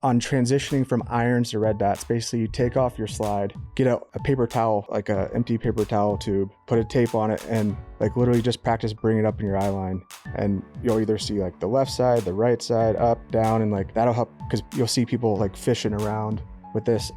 on transitioning from irons to red dots, basically you take off your slide, get a paper towel, like a empty paper towel tube, put a tape on it, and like literally just practice bringing it up in your eye line. And you'll either see like the left side, the right side, up, down, and like that'll help because you'll see people like fishing around with this.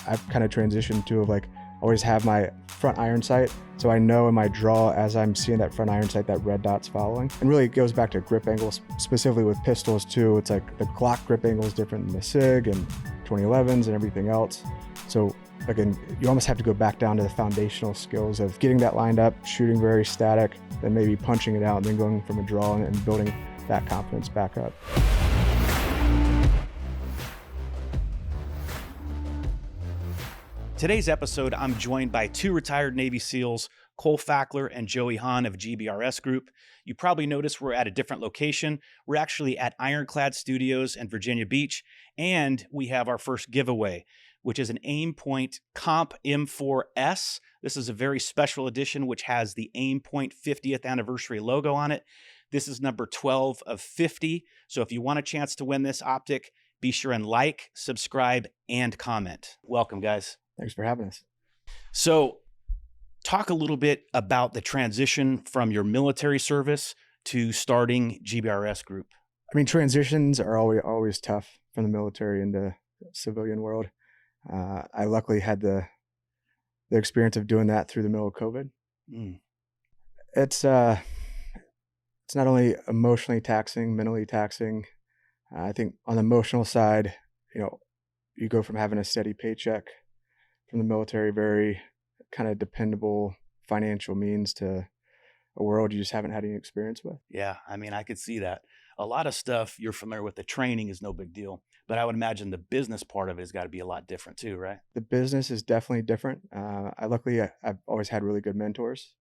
I've kind of transitioned to like always have my front iron sight, so I know in my draw as I'm seeing that front iron sight that red dot's following. And really it goes back to grip angles, specifically with pistols too. It's like the Glock grip angle is different than the SIG and 2011s and everything else. So again, you almost have to go back down to the foundational skills of getting that lined up, shooting very static, then maybe punching it out and then going from a draw and building that confidence back up. Today's episode, I'm joined by two retired Navy SEALs, Cole Fackler and Joey Hahn of GBRS Group. You probably noticed we're at a different location. We're actually at Ironclad Studios in Virginia Beach, and we have our first giveaway, which is an Aimpoint Comp M4S. This is a very special edition, which has the Aimpoint 50th anniversary logo on it. This is number 12 of 50. So if you want a chance to win this optic, be sure and like, subscribe, and comment. Welcome, guys. Thanks for having us. So talk a little bit about the transition from your military service to starting GBRS Group. I mean, transitions are always tough from the military into the civilian world. I luckily had the experience of doing that through the middle of COVID. It's not only emotionally taxing, mentally taxing. I think on the emotional side, you go from having a steady paycheck from the military, very kind of dependable financial means, to a world you just haven't had any experience with. Yeah, I mean, I could see that. A lot of stuff you're familiar with, the training is no big deal, but I would imagine the business part of it has got to be a lot different too, right? The business is definitely different. I've always had really good mentors.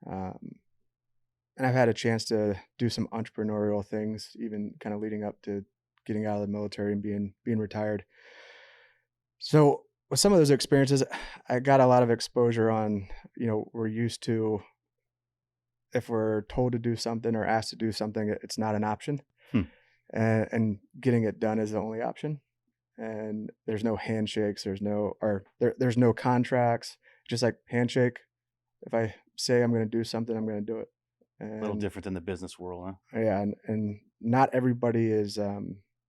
And I've had a chance to do some entrepreneurial things, even kind of leading up to getting out of the military and being retired. So with some of those experiences, I got a lot of exposure on, we're used to, if we're told to do something or asked to do something, it's not an option. And getting it done is the only option. And there's no handshakes, there's no contracts, just like handshake. If I say I'm going to do something, I'm going to do it. And, a little different than the business world, huh? Yeah, and not everybody is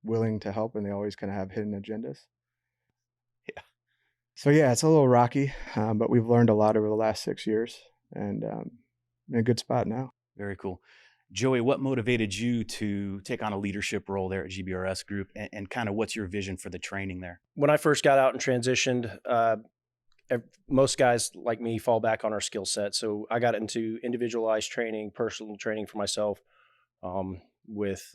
willing to help, and they always kind of have hidden agendas. Yeah. So yeah, it's a little rocky, but we've learned a lot over the last 6 years, and in a good spot now. Very cool. Joey, what motivated you to take on a leadership role there at GBRS Group, and kind of what's your vision for the training there? When I first got out and transitioned, most guys like me fall back on our skill set. So I got into individualized training, personal training for myself, with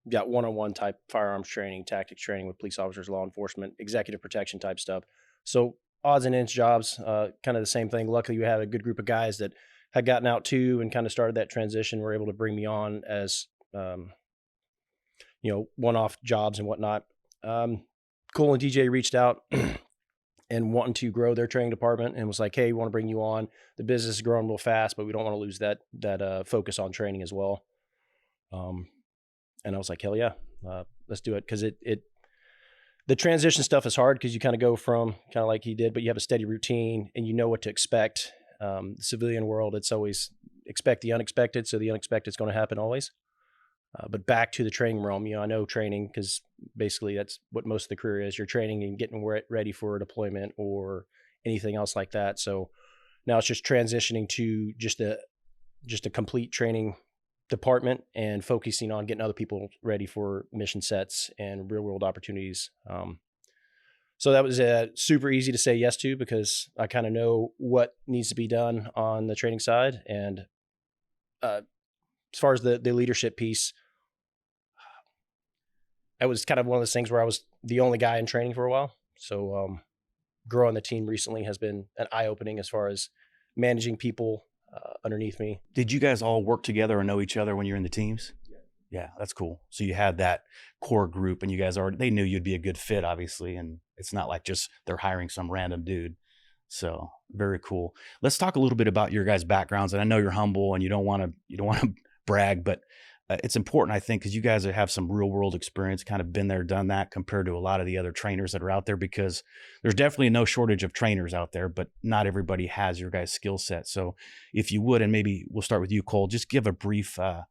got one-on-one type firearms training, tactics training with police officers, law enforcement, executive protection type stuff. So odds and ends jobs, kind of the same thing. Luckily, we had a good group of guys that had gotten out too and kind of started that transition, were able to bring me on as, one-off jobs and whatnot. Cole and DJ reached out and wanting to grow their training department, and was like, hey, we want to bring you on. The business is growing real fast, but we don't want to lose that focus on training as well. And I was like, hell yeah, let's do it. Because the transition stuff is hard, because you kind of go from kind of like he did, but you have a steady routine and you know what to expect. The civilian world, it's always expect the unexpected. So the unexpected is going to happen always. But back to the training realm, I know training, because basically that's what most of the career is. You're training and getting ready for a deployment or anything else like that. So now it's just transitioning to just a complete training department and focusing on getting other people ready for mission sets and real world opportunities. So that was super easy to say yes to, because I kind of know what needs to be done on the training side. And as far as the leadership piece, it was kind of one of those things where I was the only guy in training for a while. So growing the team recently has been an eye-opening as far as managing people underneath me. Did you guys all work together or know each other when you're in the teams? Yeah, that's cool. So you had that core group, and you guys they knew you'd be a good fit, obviously, and it's not like just they're hiring some random dude. So very cool. Let's talk a little bit about your guys' backgrounds. And I know you're humble and you don't want to brag, but it's important, I think, because you guys have some real world experience, kind of been there, done that, compared to a lot of the other trainers that are out there, because there's definitely no shortage of trainers out there, but not everybody has your guys' skill set. So if you would, and maybe we'll start with you, Cole, just give a brief kind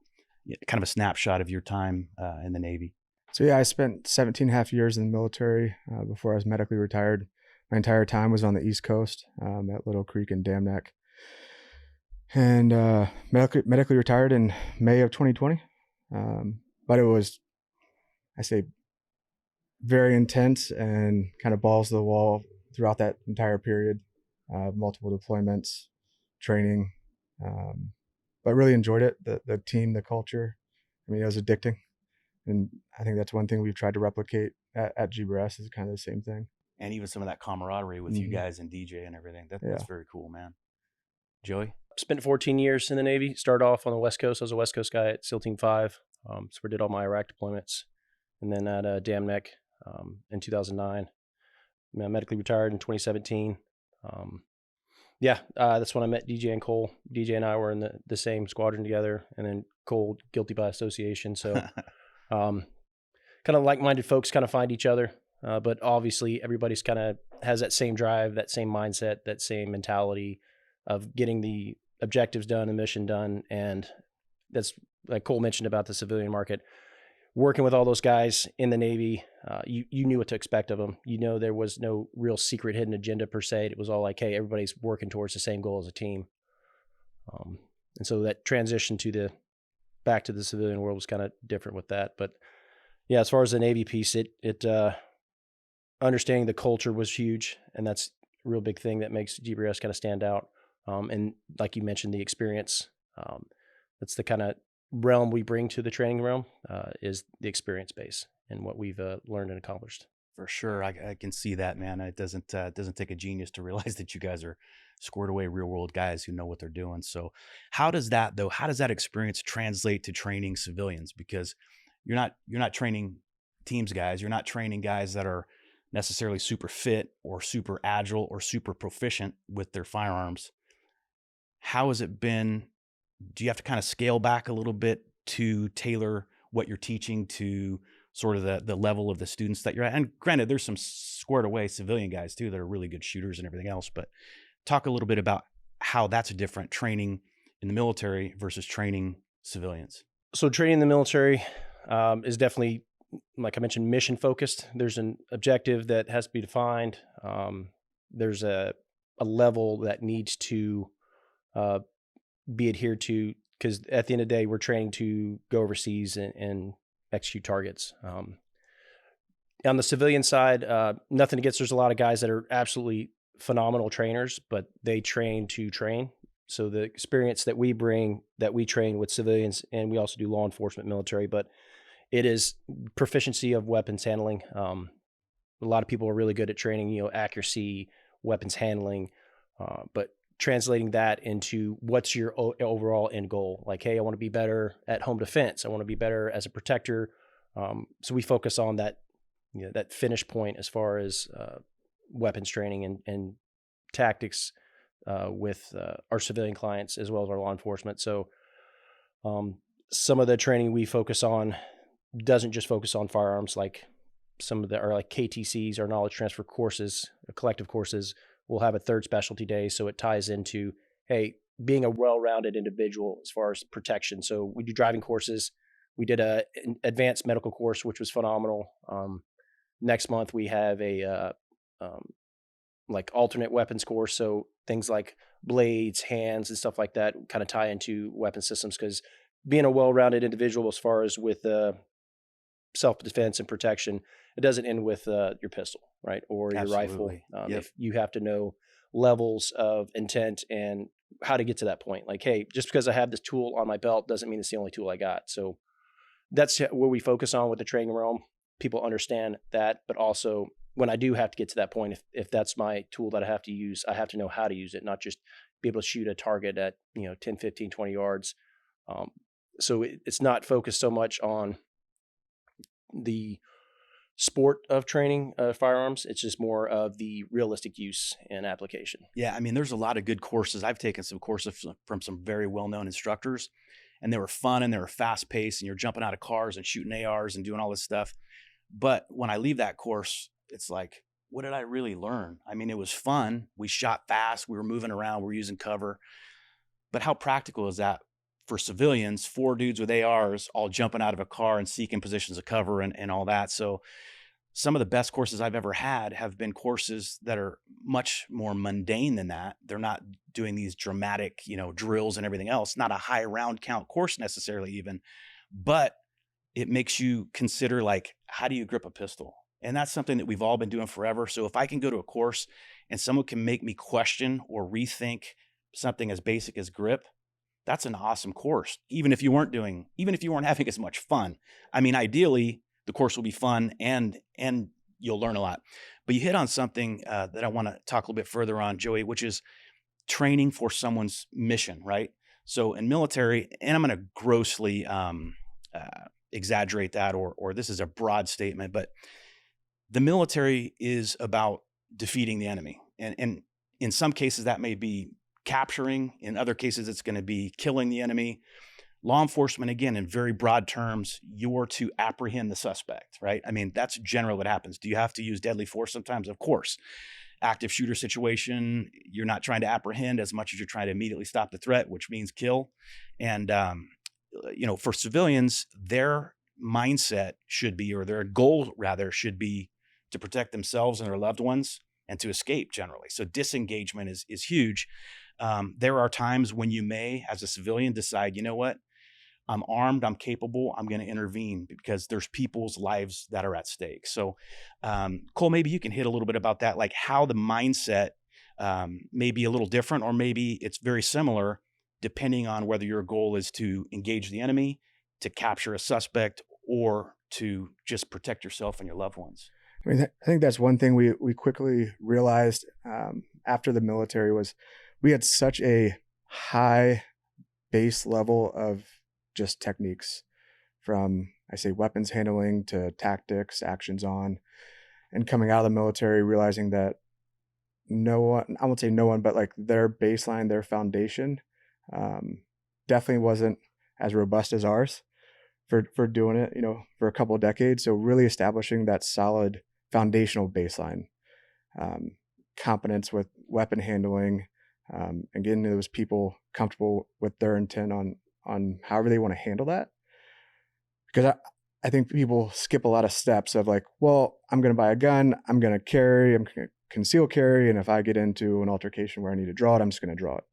of a snapshot of your time in the Navy. So yeah, I spent 17 and a half years in the military before I was medically retired. My entire time was on the East Coast at Little Creek and Dam Neck. And medically retired in May of 2020. But it was, I say, very intense and kind of balls to the wall throughout that entire period. Multiple deployments, training, but really enjoyed it. The team, the culture. I mean, it was addicting. And I think that's one thing we've tried to replicate at GBRS is kind of the same thing. And even some of that camaraderie with you guys and DJ and everything. That's very cool, man. Joey? Spent 14 years in the Navy. Started off on the West Coast. I was a West Coast guy at SEAL Team 5. So we did all my Iraq deployments. And then at Dam Neck in 2009. I medically retired in 2017. That's when I met DJ and Cole. DJ and I were in the same squadron together. And then Cole, guilty by association. So kind of like-minded folks kind of find each other. But obviously everybody's kind of has that same drive, that same mindset, that same mentality of getting the objectives done, the mission done. And that's like Cole mentioned about the civilian market. Working with all those guys in the Navy, you knew what to expect of them. You know, there was no real secret hidden agenda per se. It was all like, hey, everybody's working towards the same goal as a team. And so that transition back to the civilian world was kind of different with that. But yeah, as far as the Navy piece, it understanding the culture was huge. And that's a real big thing that makes GBRS kind of stand out. And like you mentioned, the experience, that's the kind of realm we bring to the training realm, is the experience base and what we've learned and accomplished. For sure. I can see that, man. It doesn't take a genius to realize that you guys are squared away real world guys who know what they're doing. So how does that experience translate to training civilians? Because you're not training teams guys. You're not training guys that are necessarily super fit or super agile or super proficient with their firearms. How has it been? Do you have to kind of scale back a little bit to tailor what you're teaching to sort of the level of the students that you're at? And granted, there's some squared away civilian guys too that are really good shooters and everything else, but talk a little bit about how that's different, training in the military versus training civilians. So training in the military is definitely, like I mentioned, mission focused. There's an objective that has to be defined. There's a level that needs to be adhered to, because at the end of the day, we're training to go overseas and execute targets. On the civilian side, nothing against, there's a lot of guys that are absolutely phenomenal trainers, but they train to train. So the experience that we bring, that we train with civilians, and we also do law enforcement, military, but it is proficiency of weapons handling. A lot of people are really good at training, accuracy, weapons handling, but translating that into what's your overall end goal. Like, hey, I want to be better at home defense. I want to be better as a protector. So we focus on that, that finish point as far as weapons training and tactics with our civilian clients as well as our law enforcement. So some of the training we focus on doesn't just focus on firearms. Like some of our like KTCs, our knowledge transfer courses, collective courses, we'll have a third specialty day. So it ties into, hey, being a well-rounded individual as far as protection. So we do driving courses. We did an advanced medical course, which was phenomenal. Next month we have a like alternate weapons course. So things like blades, hands, and stuff like that kind of tie into weapon systems, because being a well-rounded individual as far as with self-defense and protection, it doesn't end with your pistol, right? Or your rifle. If you have to know levels of intent and how to get to that point. Like, hey, just because I have this tool on my belt doesn't mean it's the only tool I got. So that's where we focus on with the training realm. People understand that, but also when I do have to get to that point, if that's my tool that I have to use, I have to know how to use it, not just be able to shoot a target at 10, 15, 20 yards. So it's not focused so much on the sport of training firearms. It's just more of the realistic use and application. Yeah, I mean, there's a lot of good courses. I've taken some courses from some very well-known instructors, and they were fun and they were fast paced and you're jumping out of cars and shooting ARs and doing all this stuff. But when I leave that course, it's like, what did I really learn? I mean, it was fun. We shot fast. We were moving around. We were using cover. But how practical is that for civilians, 4 dudes with ARs all jumping out of a car and seeking positions of cover and all that? So some of the best courses I've ever had have been courses that are much more mundane than that. They're not doing these dramatic, drills and everything else, not a high round count course necessarily even, but it makes you consider, like, how do you grip a pistol? And that's something that we've all been doing forever. So if I can go to a course and someone can make me question or rethink something as basic as grip, that's an awesome course. Even if you weren't having as much fun. I mean, ideally, the course will be fun and you'll learn a lot. But you hit on something that I want to talk a little bit further on, Joey, which is training for someone's mission, right? So in military, and I'm going to grossly exaggerate that, or this is a broad statement, but the military is about defeating the enemy. And in some cases that may be capturing, in other cases it's going to be killing the enemy. Law enforcement, again, in very broad terms, you're to apprehend the suspect, right? I mean, that's generally what happens. Do you have to use deadly force sometimes? Of course. Active shooter situation, you're not trying to apprehend as much as you're trying to immediately stop the threat, which means kill. And, for civilians, their mindset should be, or their goal rather, should be to protect themselves and their loved ones and to escape generally. So disengagement is huge. There are times when you may, as a civilian, decide, you know what? I'm armed, I'm capable, I'm going to intervene because there's people's lives that are at stake. So, Cole, maybe you can hit a little bit about that, like how the mindset may be a little different, or maybe it's very similar depending on whether your goal is to engage the enemy, to capture a suspect, or to just protect yourself and your loved ones. I mean, I think that's one thing we quickly realized after the military was we had such a high base level of just techniques, from, I say, weapons handling to tactics, actions on, and coming out of the military, realizing that no one, I won't say no one, but like their baseline, their foundation definitely wasn't as robust as ours for doing it, for a couple of decades. So really establishing that solid foundational baseline, competence with weapon handling, and getting those people comfortable with their intent on however they want to handle that. Because I think people skip a lot of steps of like, well, I'm going to buy a gun, I'm going to carry, I'm going to conceal carry, and if I get into an altercation where I need to draw it, I'm just going to draw it.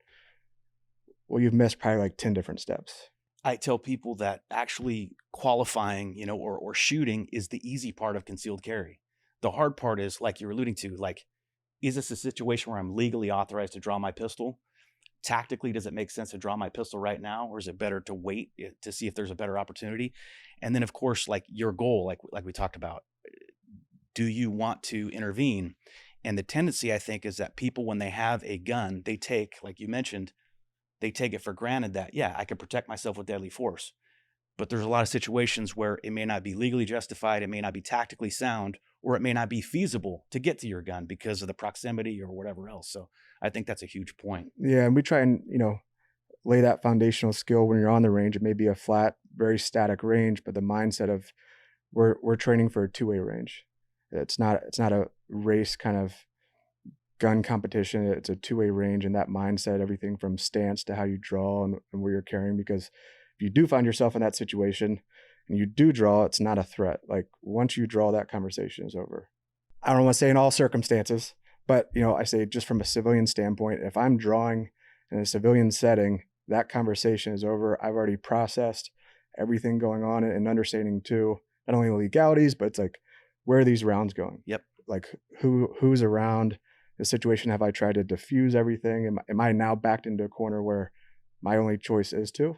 Well, you've missed probably like 10 different steps. I tell people that actually qualifying, or shooting is the easy part of concealed carry. The hard part is, like you're alluding to, like, is this a situation where I'm legally authorized to draw my pistol? Tactically, does it make sense to draw my pistol right now, or is it better to wait to see if there's a better opportunity? And then, of course, like your goal, like we talked about, do you want to intervene? And the tendency, I think, is that people, when they have a gun, they take, like you mentioned, they take it for granted that, yeah, I can protect myself with deadly force. But there's a lot of situations where it may not be legally justified, it may not be tactically sound, or it may not be feasible to get to your gun because of the proximity or whatever else. So I think that's a huge point. Yeah, and we try and, lay that foundational skill when you're on the range. It may be a flat, very static range, but the mindset of we're training for a two-way range. It's not a race kind of gun competition. It's a two-way range, and that mindset, everything from stance to how you draw and where you're carrying, because if you do find yourself in that situation and you do draw, it's not a threat. Like, once you draw, that conversation is over. I don't want to say in all circumstances, but I say just from a civilian standpoint, if I'm drawing in a civilian setting, that conversation is over. I've already processed everything going on and understanding too, not only legalities, but it's like, where are these rounds going? Yep. Like who's around the situation? Have I tried to diffuse everything? Am I now backed into a corner where my only choice is to?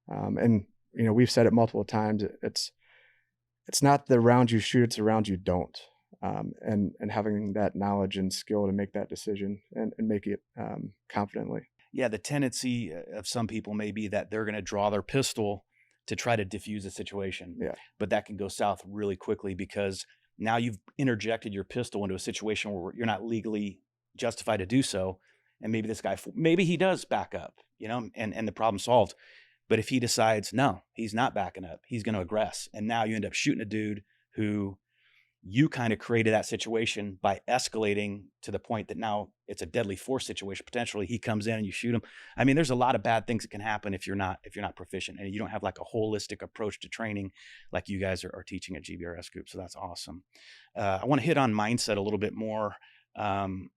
And we've said it multiple times. It's not the rounds you shoot, it's the rounds you don't. And having that knowledge and skill to make that decision and make it confidently. Yeah, the tendency of some people may be that they're going to draw their pistol to try to diffuse a situation. Yeah. But that can go south really quickly, because now you've interjected your pistol into a situation where you're not legally justified to do so. And maybe this guy, maybe he does back up, and the problem solved. But if he decides, no, he's not backing up, he's going to aggress. And now you end up shooting a dude who you kind of created that situation by escalating to the point that now it's a deadly force situation. Potentially he comes in and you shoot him. I mean, there's a lot of bad things that can happen if you're not proficient and you don't have like a holistic approach to training like you guys are teaching at GBRS Group. So that's awesome. I want to hit on mindset a little bit more. And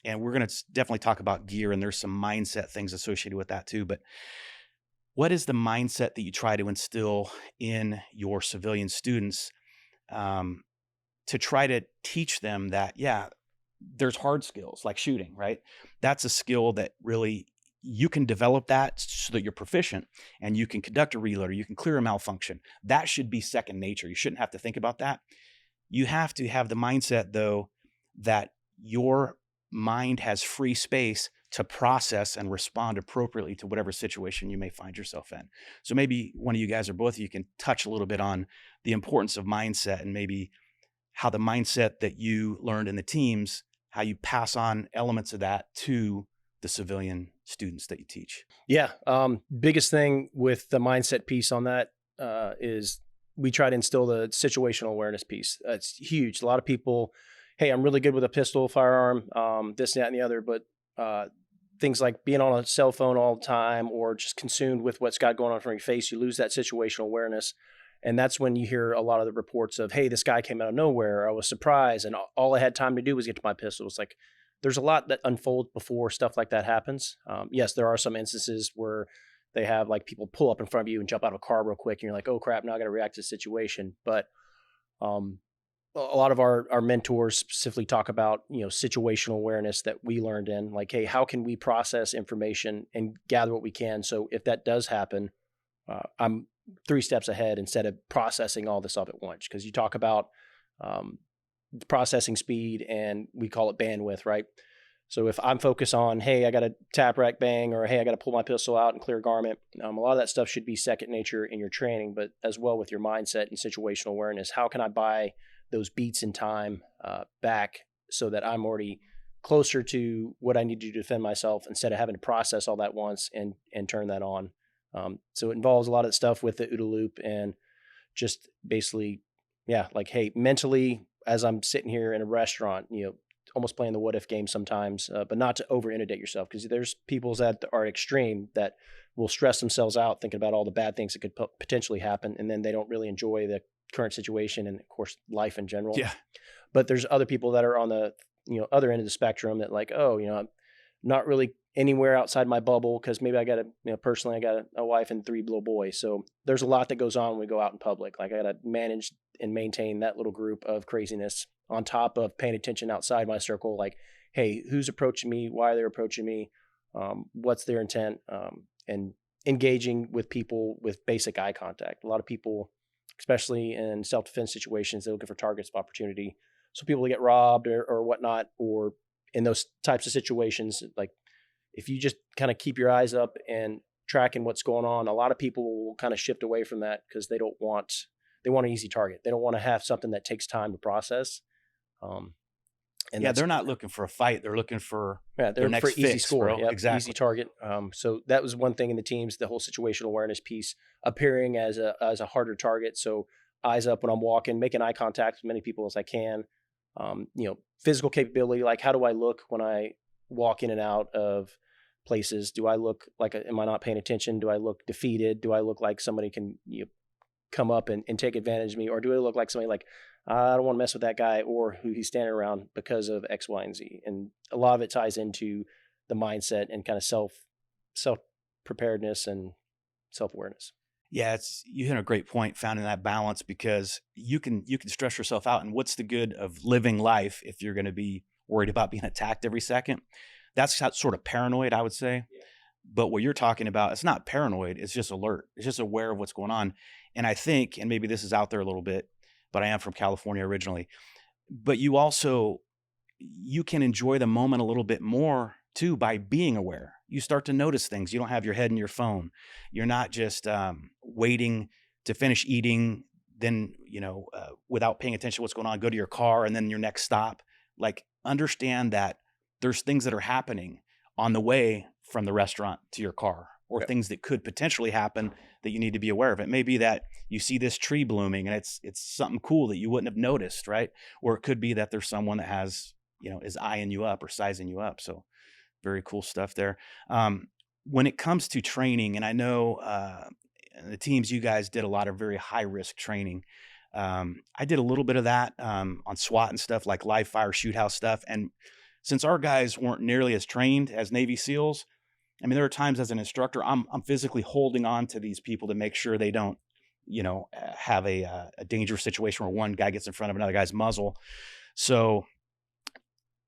we're going to definitely talk about gear, and there's some mindset things associated with that too. But what is the mindset that you try to instill in your civilian students to try to teach them that, yeah, there's hard skills like shooting, right? That's a skill that really you can develop that so that you're proficient and you can conduct a reload or you can clear a malfunction. That should be second nature. You shouldn't have to think about that. You have to have the mindset, though, that your mind has free space to process and respond appropriately to whatever situation you may find yourself in. So maybe one of you guys or both of you can touch a little bit on the importance of mindset and maybe how the mindset that you learned in the teams, how you pass on elements of that to the civilian students that you teach. Yeah. Biggest thing with the mindset piece on that is we try to instill the situational awareness piece. It's huge. A lot of people, hey, I'm really good with a pistol, firearm, this, that, and the other, but things like being on a cell phone all the time or just consumed with what's got going on in front of your face, you lose that situational awareness. And that's when you hear a lot of the reports of, hey, this guy came out of nowhere. I was surprised. And all I had time to do was get to my pistol. It's like, there's a lot that unfolds before stuff like that happens. Yes, there are some instances where they have like people pull up in front of you and jump out of a car real quick. And you're like, oh crap, now I got to react to the situation. But a lot of our mentors specifically talk about, situational awareness that we learned in, like, hey, how can we process information and gather what we can? So if that does happen, I'm 3 steps ahead instead of processing all this up at once. Because you talk about processing speed and we call it bandwidth, right? So if I'm focused on, hey, I got to tap rack bang, or hey, I got to pull my pistol out and clear a garment, a lot of that stuff should be second nature in your training, but as well with your mindset and situational awareness. How can I buy those beats in time back so that I'm already closer to what I need to do to defend myself instead of having to process all that once and turn that on? So it involves a lot of stuff with the OODA loop and just basically, like, hey, mentally, as I'm sitting here in a restaurant, almost playing the what if game sometimes, but not to over inundate yourself, because there's people that are extreme that will stress themselves out thinking about all the bad things that could potentially happen. And then they don't really enjoy the current situation and of course life in general. Yeah. But there's other people that are on the, other end of the spectrum that like, oh, I'm not really anywhere outside my bubble because maybe I got personally, I got a wife and 3 little boys. So there's a lot that goes on when we go out in public. Like I got to manage and maintain that little group of craziness on top of paying attention outside my circle. Like, hey, who's approaching me? Why are they approaching me? What's their intent? And engaging with people with basic eye contact. A lot of people, especially in self-defense situations, they're looking for targets of opportunity. So people get robbed or whatnot, or in those types of situations, like if you just kind of keep your eyes up and tracking what's going on, a lot of people will kind of shift away from that because they want an easy target. They don't want to have something that takes time to process. And they're not looking for a fight. They're looking for they're their next for easy fix, score. bro. Yep, Exactly. Easy target. So that was one thing in the teams, the whole situational awareness piece, appearing as a harder target. So eyes up when I'm walking, making eye contact with as many people as I can. Physical capability, like how do I look when I walk in and out of places? Do I look like, am I not paying attention? Do I look defeated? Do I look like somebody can come up and take advantage of me? Or do I look like somebody like, I don't want to mess with that guy or who he's standing around because of X, Y, and Z? And a lot of it ties into the mindset and kind of self preparedness and self-awareness. Yeah, you hit a great point, finding that balance, because you can stress yourself out. And what's the good of living life if you're going to be worried about being attacked every second? That's sort of paranoid, I would say. Yeah. But what you're talking about, it's not paranoid. It's just alert. It's just aware of what's going on. And I think, and maybe this is out there a little bit, but I am from California originally. But you can enjoy the moment a little bit more too by being aware. You start to notice things. You don't have your head in your phone. You're not just waiting to finish eating, then, without paying attention to what's going on, go to your car and then your next stop. Like, understand that there's things that are happening on the way from the restaurant to your car or things that could potentially happen that you need to be aware of. It may be that you see this tree blooming and it's something cool that you wouldn't have noticed, right? Or it could be that there's someone that has, is eyeing you up or sizing you up. So very cool stuff there. When it comes to training, and I know the teams, you guys did a lot of very high risk training. I did a little bit of that on SWAT and stuff, like live fire shoot house stuff. And since our guys weren't nearly as trained as Navy SEALs, I mean, there are times as an instructor, I'm physically holding on to these people to make sure they don't, have a dangerous situation where one guy gets in front of another guy's muzzle. So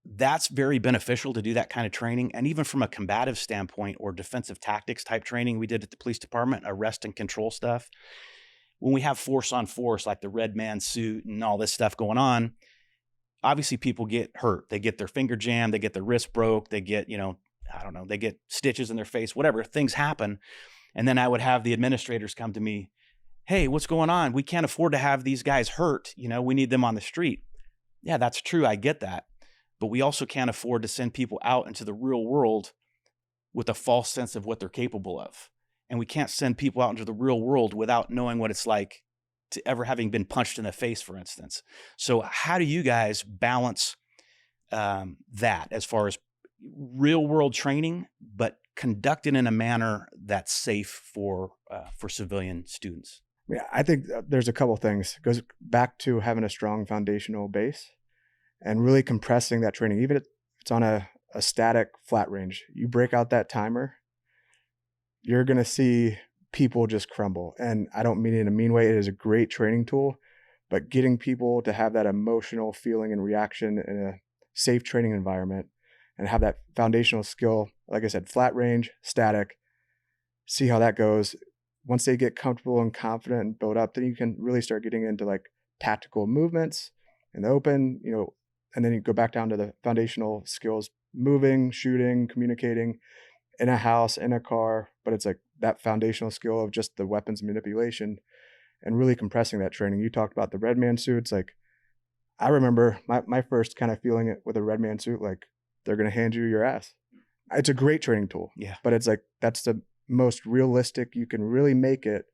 that's very beneficial to do that kind of training. And even from a combative standpoint or defensive tactics type training we did at the police department, arrest and control stuff, when we have force on force, like the red man suit and all this stuff going on, obviously people get hurt. They get their finger jammed, they get their wrist broke, they get, I don't know, they get stitches in their face, whatever, things happen. And then I would have the administrators come to me, hey, what's going on? We can't afford to have these guys hurt. We need them on the street. Yeah, that's true. I get that. But we also can't afford to send people out into the real world with a false sense of what they're capable of. And we can't send people out into the real world without knowing what it's like to ever having been punched in the face, for instance. So how do you guys balance that as far as real world training, but conducted in a manner that's safe for civilian students? Yeah, I think there's a couple things. It goes back to having a strong foundational base and really compressing that training. Even if it's on a static flat range, you break out that timer, you're going to see people just crumble. And I don't mean it in a mean way. It is a great training tool, but getting people to have that emotional feeling and reaction in a safe training environment and have that foundational skill, like I said, flat range, static, see how that goes. Once they get comfortable and confident and build up, then you can really start getting into like tactical movements in the open, and then you go back down to the foundational skills, moving, shooting, communicating in a house, in a car, but it's like that foundational skill of just the weapons manipulation and really compressing that training. You talked about the red man suits. Like I remember my first kind of feeling it with a red man suit, like they're going to hand you your ass. It's a great training tool, yeah, but it's like, that's the most realistic you can really make it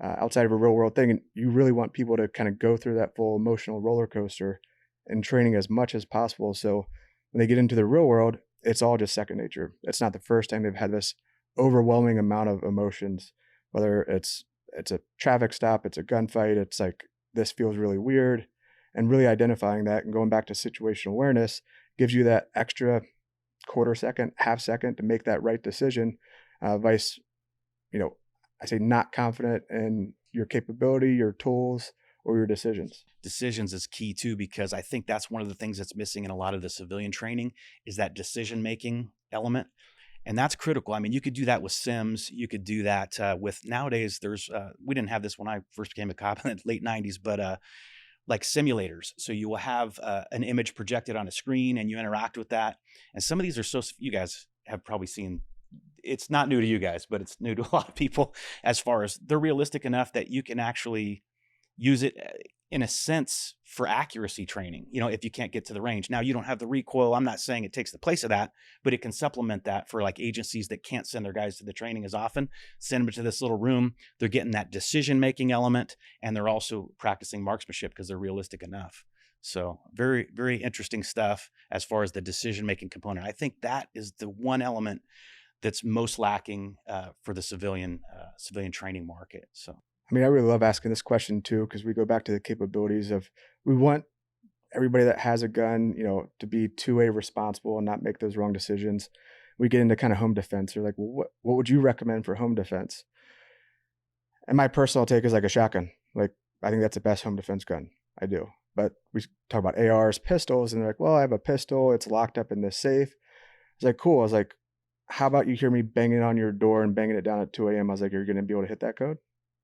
outside of a real world thing. And you really want people to kind of go through that full emotional roller coaster and training as much as possible. So when they get into the real world, it's all just second nature. It's not the first time they've had this overwhelming amount of emotions, whether it's a traffic stop, it's a gunfight, it's like, this feels really weird. And really identifying that and going back to situational awareness gives you that extra quarter second, half second to make that right decision. Vice, I say not confident in your capability, your tools, or your decisions. Decisions is key too, because I think that's one of the things that's missing in a lot of the civilian training is that decision-making element. And that's critical. I mean, you could do that with Sims. You could do that with nowadays there's, we didn't have this when I first became a cop in the late 90s, but like simulators. So you will have an image projected on a screen and you interact with that. And some of these are you guys have probably seen, it's not new to you guys, but it's new to a lot of people as far as they're realistic enough that you can actually use it in a sense for accuracy training, if you can't get to the range. Now you don't have the recoil. I'm not saying it takes the place of that, but it can supplement that for like agencies that can't send their guys to the training as often, send them to this little room. They're getting that decision-making element and they're also practicing marksmanship because they're realistic enough. So very, very interesting stuff as far as the decision-making component. I think that is the one element that's most lacking for the civilian training market. So, I mean, I really love asking this question too, because we go back to the capabilities of, we want everybody that has a gun, to be two-way responsible and not make those wrong decisions. We get into kind of home defense. You're like, well, what would you recommend for home defense? And my personal take is like a shotgun. Like, I think that's the best home defense gun. I do. But we talk about ARs, pistols, and they're like, well, I have a pistol. It's locked up in this safe. It's like, cool. I was like, how about you hear me banging on your door and banging it down at 2 a.m.? I was like, you're going to be able to hit that code?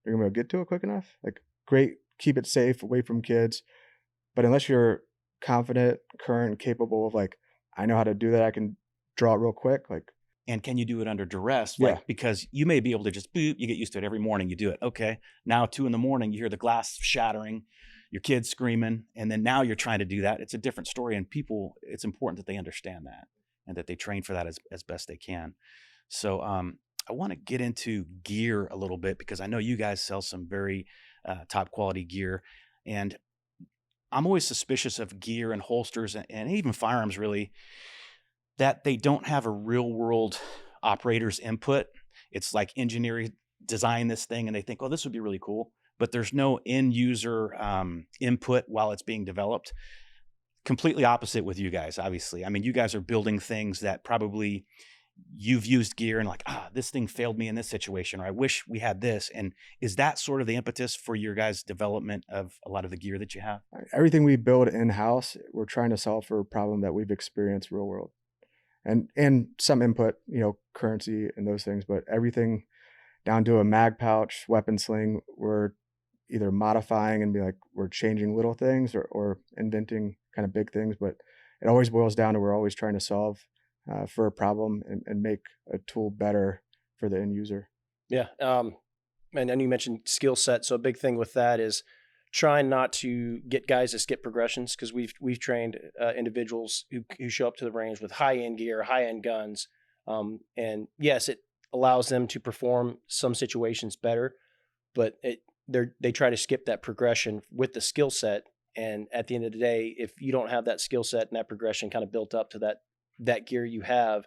You're going to be able to get to it quick enough? Like, great. Keep it safe, away from kids. But unless you're confident, current, capable of like, I know how to do that, I can draw it real quick. Like, and can you do it under duress? Yeah. Like, because you may be able to just boop, you get used to it every morning. You do it. Okay. Now 2 a.m, you hear the glass shattering, your kids screaming, and then now you're trying to do that. It's a different story. And people, it's important that they understand that and that they train for that as best they can. So I want to get into gear a little bit because I know you guys sell some very top quality gear. And I'm always suspicious of gear and holsters and even firearms, really, that they don't have a real world operator's input. It's like engineering design this thing and they think, oh, this would be really cool. But there's no end user input while it's being developed. Completely opposite with you guys, obviously. I mean, you guys are building things that probably you've used gear and like, this thing failed me in this situation, or I wish we had this. And is that sort of the impetus for your guys' development of a lot of the gear that you have? Everything we build in-house, we're trying to solve for a problem that we've experienced real world. And some input, currency and those things, but everything down to a mag pouch, weapon sling, we're either modifying and be like, we're changing little things or inventing kind of big things, but it always boils down to we're always trying to solve for a problem and make a tool better for the end user. Yeah. And then you mentioned skill set. So a big thing with that is trying not to get guys to skip progressions, because we've trained individuals who show up to the range with high-end gear, high-end guns. And yes, it allows them to perform some situations better, but they try to skip that progression with the skill set. And at the end of the day, if you don't have that skill set and that progression kind of built up to that gear you have,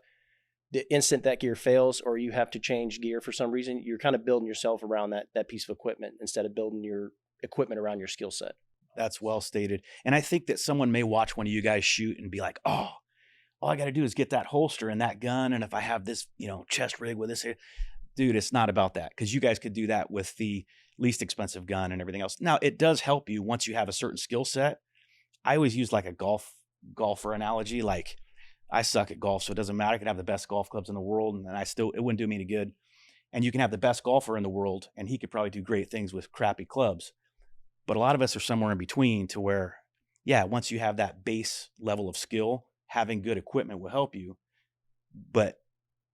the instant that gear fails or you have to change gear for some reason, you're kind of building yourself around that piece of equipment instead of building your equipment around your skill set. That's well stated. And I think that someone may watch one of you guys shoot and be like, oh, all I got to do is get that holster and that gun. And if I have this, chest rig with this, dude, it's not about that, because you guys could do that with the least expensive gun and everything else. Now, it does help you once you have a certain skill set. I always use like a golfer analogy. Like, I suck at golf, so it doesn't matter. I can have the best golf clubs in the world, and it wouldn't do me any good. And you can have the best golfer in the world, and he could probably do great things with crappy clubs. But a lot of us are somewhere in between, to where, yeah, once you have that base level of skill, having good equipment will help you. But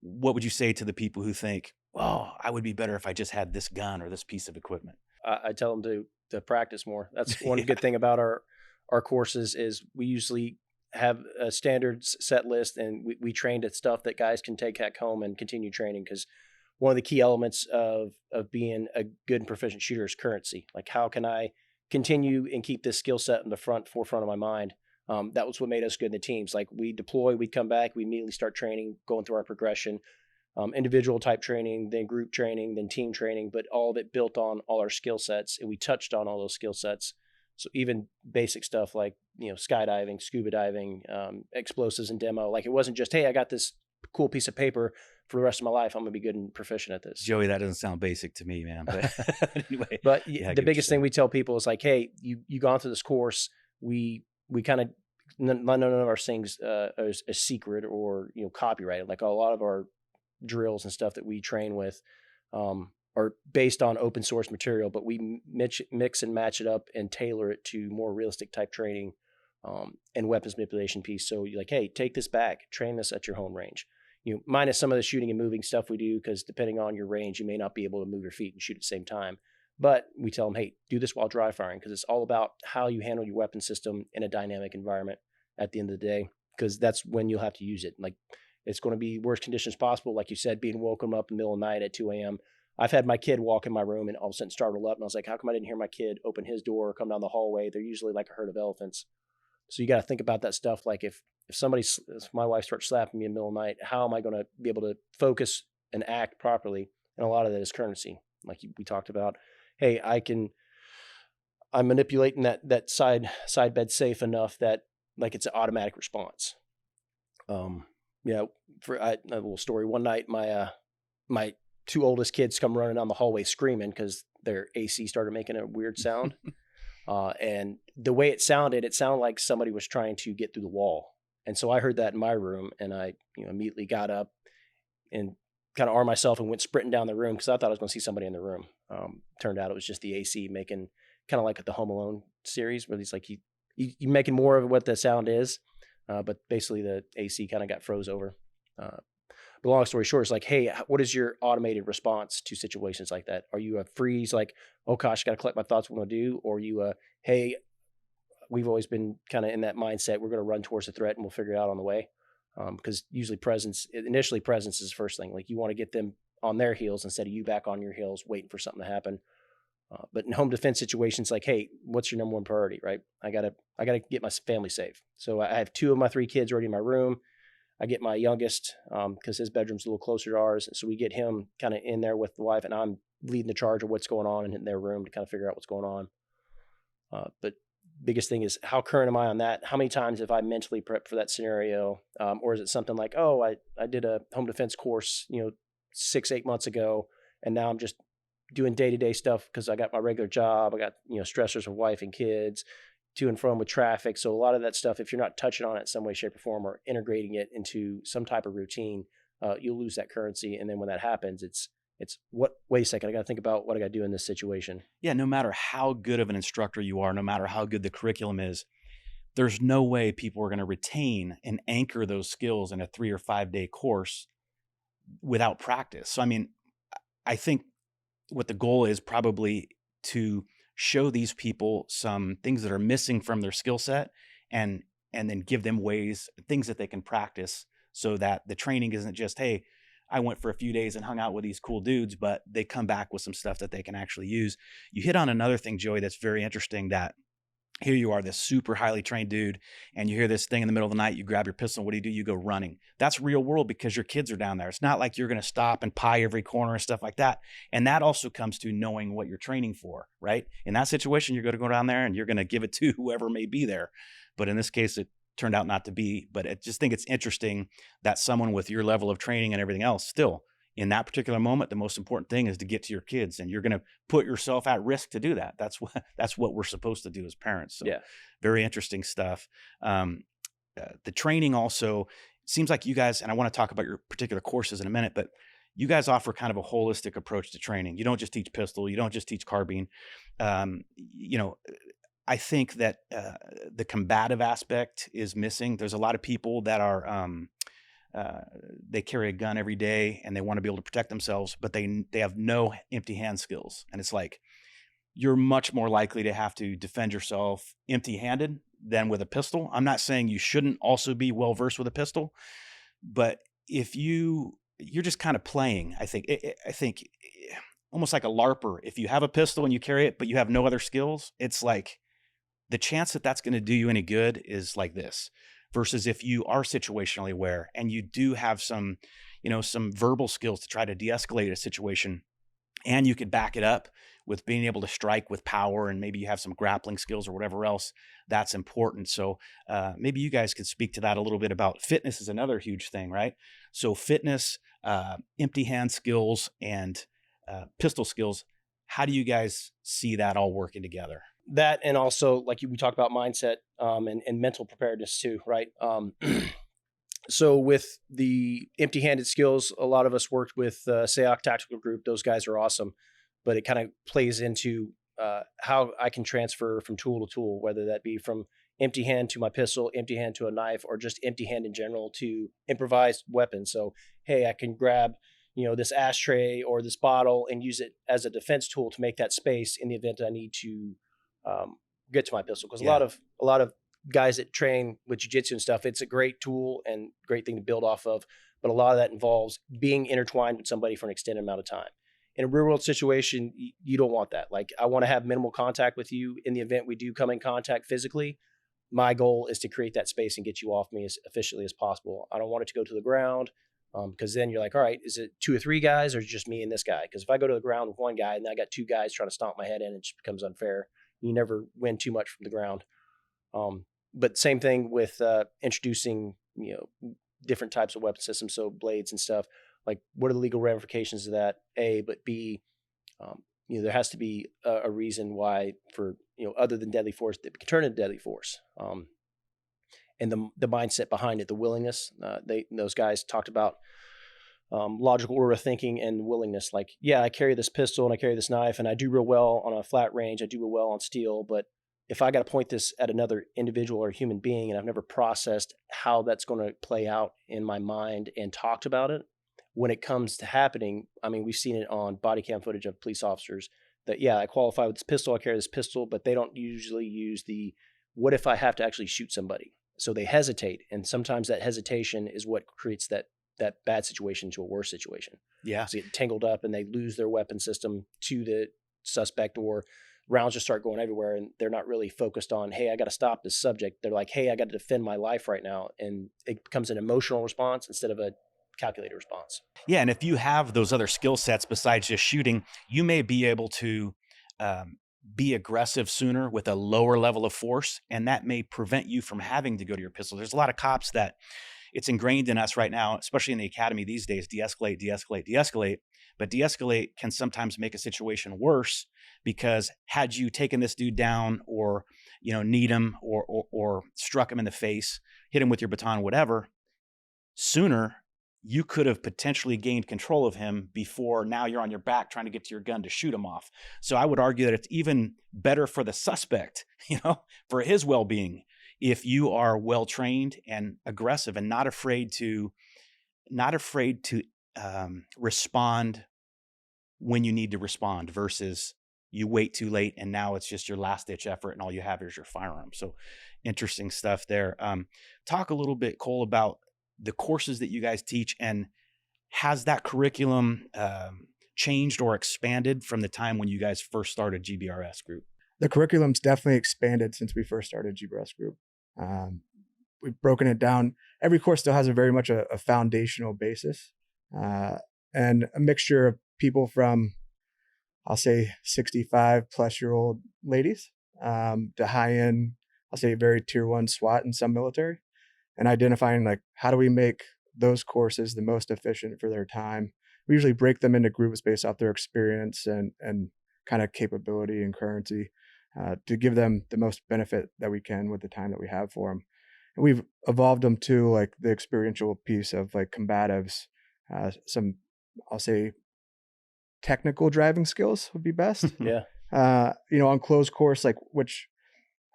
what would you say to the people who think, oh, I would be better if I just had this gun or this piece of equipment? I tell them to practice more. That's one good thing about our courses is we usually have a standard set list, and we trained at stuff that guys can take back home and continue training, because one of the key elements of being a good and proficient shooter is currency. Like, how can I continue and keep this skill set in the forefront of my mind? That was what made us good in the teams. Like, we deploy, we'd come back, we immediately start training, going through our progression, individual type training, then group training, then team training, but all of it built on all our skill sets, and we touched on all those skill sets. So even basic stuff like, skydiving, scuba diving, explosives and demo, like, it wasn't just, hey, I got this cool piece of paper for the rest of my life, I'm going to be good and proficient at this. Joey, that doesn't sound basic to me, man. But anyway. But the biggest thing we tell people is like, hey, you gone through this course. We kind of, none of our things is a secret or, copyrighted. Like, a lot of our drills and stuff that we train with are based on open source material, but we mix and match it up and tailor it to more realistic type training and weapons manipulation piece. So you're like, hey, take this back, train this at your home range. Minus some of the shooting and moving stuff we do, because depending on your range, you may not be able to move your feet and shoot at the same time. But we tell them, hey, do this while dry firing, because it's all about how you handle your weapon system in a dynamic environment at the end of the day, because that's when you'll have to use it. Like, it's going to be worst conditions possible. Like you said, being woken up in the middle of the night at 2 a.m. I've had my kid walk in my room and all of a sudden startle up, and I was like, how come I didn't hear my kid open his door or come down the hallway? They're usually like a herd of elephants. So you got to think about that stuff. Like, if my wife starts slapping me in the middle of the night, how am I going to be able to focus and act properly? And a lot of that is currency. Like we talked about, hey, I'm manipulating that side bed safe enough that, like, it's an automatic response. For a little story. One night, my two oldest kids come running down the hallway screaming because their AC started making a weird sound. And the way it sounded like somebody was trying to get through the wall. And so I heard that in my room, and I immediately got up and kind of armed myself and went sprinting down the room, because I thought I was going to see somebody in the room. Turned out it was just the AC making, kind of like at the Home Alone series, where he's like, you making more of what the sound is. But basically the AC kind of got froze over. But long story short, it's like, hey, what is your automated response to situations like that? Are you a freeze, like, oh gosh, got to collect my thoughts, what I'm going to do? Or are you hey, we've always been kind of in that mindset, we're going to run towards the threat and we'll figure it out on the way. Because usually presence is the first thing. Like, you want to get them on their heels instead of you back on your heels waiting for something to happen. But in home defense situations, like, hey, what's your number one priority, right? I gotta get my family safe. So I have 2 of my 3 kids already in my room. I get my youngest because his bedroom's a little closer to ours, so we get him kind of in there with the wife, and I'm leading the charge of what's going on in their room to kind of figure out what's going on. But biggest thing is, how current am I on that? How many times have I mentally prepped for that scenario? Or is it something like, oh, I did a home defense course, 6-8 months ago, and now I'm just doing day-to-day stuff because I got my regular job. I got, stressors of wife and kids to and from with traffic. So a lot of that stuff, if you're not touching on it in some way, shape, or form, or integrating it into some type of routine, you'll lose that currency. And then when that happens, it's wait a second, I got to think about what I got to do in this situation. Yeah, no matter how good of an instructor you are, no matter how good the curriculum is, there's no way people are going to retain and anchor those skills in a 3 or 5 day course without practice. So, I mean, I think what the goal is probably to show these people some things that are missing from their skill set, and then give them things that they can practice, so that the training isn't just, hey, I went for a few days and hung out with these cool dudes, but they come back with some stuff that they can actually use. You hit on another thing, Joey, that's very interesting, that here you are, this super highly trained dude, and you hear this thing in the middle of the night, you grab your pistol, what do? You go running. That's real world because your kids are down there. It's not like you're going to stop and pie every corner and stuff like that. And that also comes to knowing what you're training for, right? In that situation, you're going to go down there and you're going to give it to whoever may be there. But in this case, it turned out not to be. But I just think it's interesting that someone with your level of training and everything else, still, in that particular moment, the most important thing is to get to your kids, and you're going to put yourself at risk to do that. That's what we're supposed to do as parents. So yeah, very interesting stuff. The training also seems like you guys, and I want to talk about your particular courses in a minute, but you guys offer kind of a holistic approach to training. You don't just teach pistol. You don't just teach carbine. I think that the combative aspect is missing. There's a lot of people that are, they carry a gun every day and they want to be able to protect themselves, but they have no empty hand skills. And it's like, you're much more likely to have to defend yourself empty-handed than with a pistol. I'm not saying you shouldn't also be well-versed with a pistol, but if you're just kind of playing, I think almost like a LARPer. If you have a pistol and you carry it, but you have no other skills, it's like the chance that that's going to do you any good is like this. Versus if you are situationally aware and you do have some verbal skills to try to de-escalate a situation, and you could back it up with being able to strike with power, and maybe you have some grappling skills or whatever else, that's important. So maybe you guys could speak to that a little bit. About fitness is another huge thing, right? So fitness, empty hand skills, and pistol skills. How do you guys see that all working together? That, and also, like we talked about mindset and mental preparedness too, right? So with the empty-handed skills, a lot of us worked with SEOC Tactical Group. Those guys are awesome, but it kind of plays into how I can transfer from tool to tool, whether that be from empty hand to my pistol, empty hand to a knife, or just empty hand in general to improvised weapons. So, hey, I can grab this ashtray or this bottle and use it as a defense tool to make that space in the event that I need to get to my pistol. Because a lot of guys that train with jiu-jitsu and stuff, it's a great tool and great thing to build off of, but a lot of that involves being intertwined with somebody for an extended amount of time. In a real world situation, you don't want that. Like, I want to have minimal contact with you. In the event we do come in contact physically, my goal is to create that space and get you off me as efficiently as possible. I don't want it to go to the ground, because then you're like, all right, is it 2 or 3 guys or just me and this guy? Because if I go to the ground with one guy and I got 2 guys trying to stomp my head in, it just becomes unfair. You never win too much from the ground. But same thing with introducing, different types of weapon systems, so blades and stuff. Like, what are the legal ramifications of that? A, but B, there has to be a reason why, for other than deadly force, that can turn into deadly force. And the mindset behind it, the willingness. Those guys talked about logical order of thinking and willingness. Like, yeah, I carry this pistol and I carry this knife and I do real well on a flat range. I do real well on steel, but if I got to point this at another individual or human being, and I've never processed how that's going to play out in my mind and talked about it, when it comes to happening, I mean, we've seen it on body cam footage of police officers that, yeah, I qualify with this pistol, I carry this pistol, but they don't usually use the, what if I have to actually shoot somebody? So they hesitate. And sometimes that hesitation is what creates that that bad situation to a worse situation. Yeah. So they get tangled up and they lose their weapon system to the suspect, or rounds just start going everywhere and they're not really focused on, hey, I got to stop this subject. They're like, hey, I got to defend my life right now. And it becomes an emotional response instead of a calculated response. Yeah. And if you have those other skill sets besides just shooting, you may be able to be aggressive sooner with a lower level of force. And that may prevent you from having to go to your pistol. There's a lot of cops that it's ingrained in us right now, especially in the academy these days, de-escalate, de-escalate, de-escalate. But de-escalate can sometimes make a situation worse, because had you taken this dude down, or, kneed him, or struck him in the face, hit him with your baton, whatever, sooner, you could have potentially gained control of him before now you're on your back trying to get to your gun to shoot him off. So I would argue that it's even better for the suspect, for his well-being, if you are well-trained and aggressive and not afraid to respond when you need to respond, versus you wait too late and now it's just your last ditch effort and all you have is your firearm. So interesting stuff there. Talk a little bit, Cole, about the courses that you guys teach, and has that curriculum changed or expanded from the time when you guys first started GBRS Group? The curriculum's definitely expanded since we first started GBRS Group. We've broken it down. Every course still has a very much a foundational basis, and a mixture of people from, I'll say, 65 plus year old ladies to high end, I'll say, very tier 1 SWAT and some military, and identifying like, how do we make those courses the most efficient for their time. We usually break them into groups based off their experience and kind of capability and currency, to give them the most benefit that we can with the time that we have for them. And we've evolved them to like the experiential piece of like combatives, some, I'll say, technical driving skills would be best. Yeah. On closed course, like, which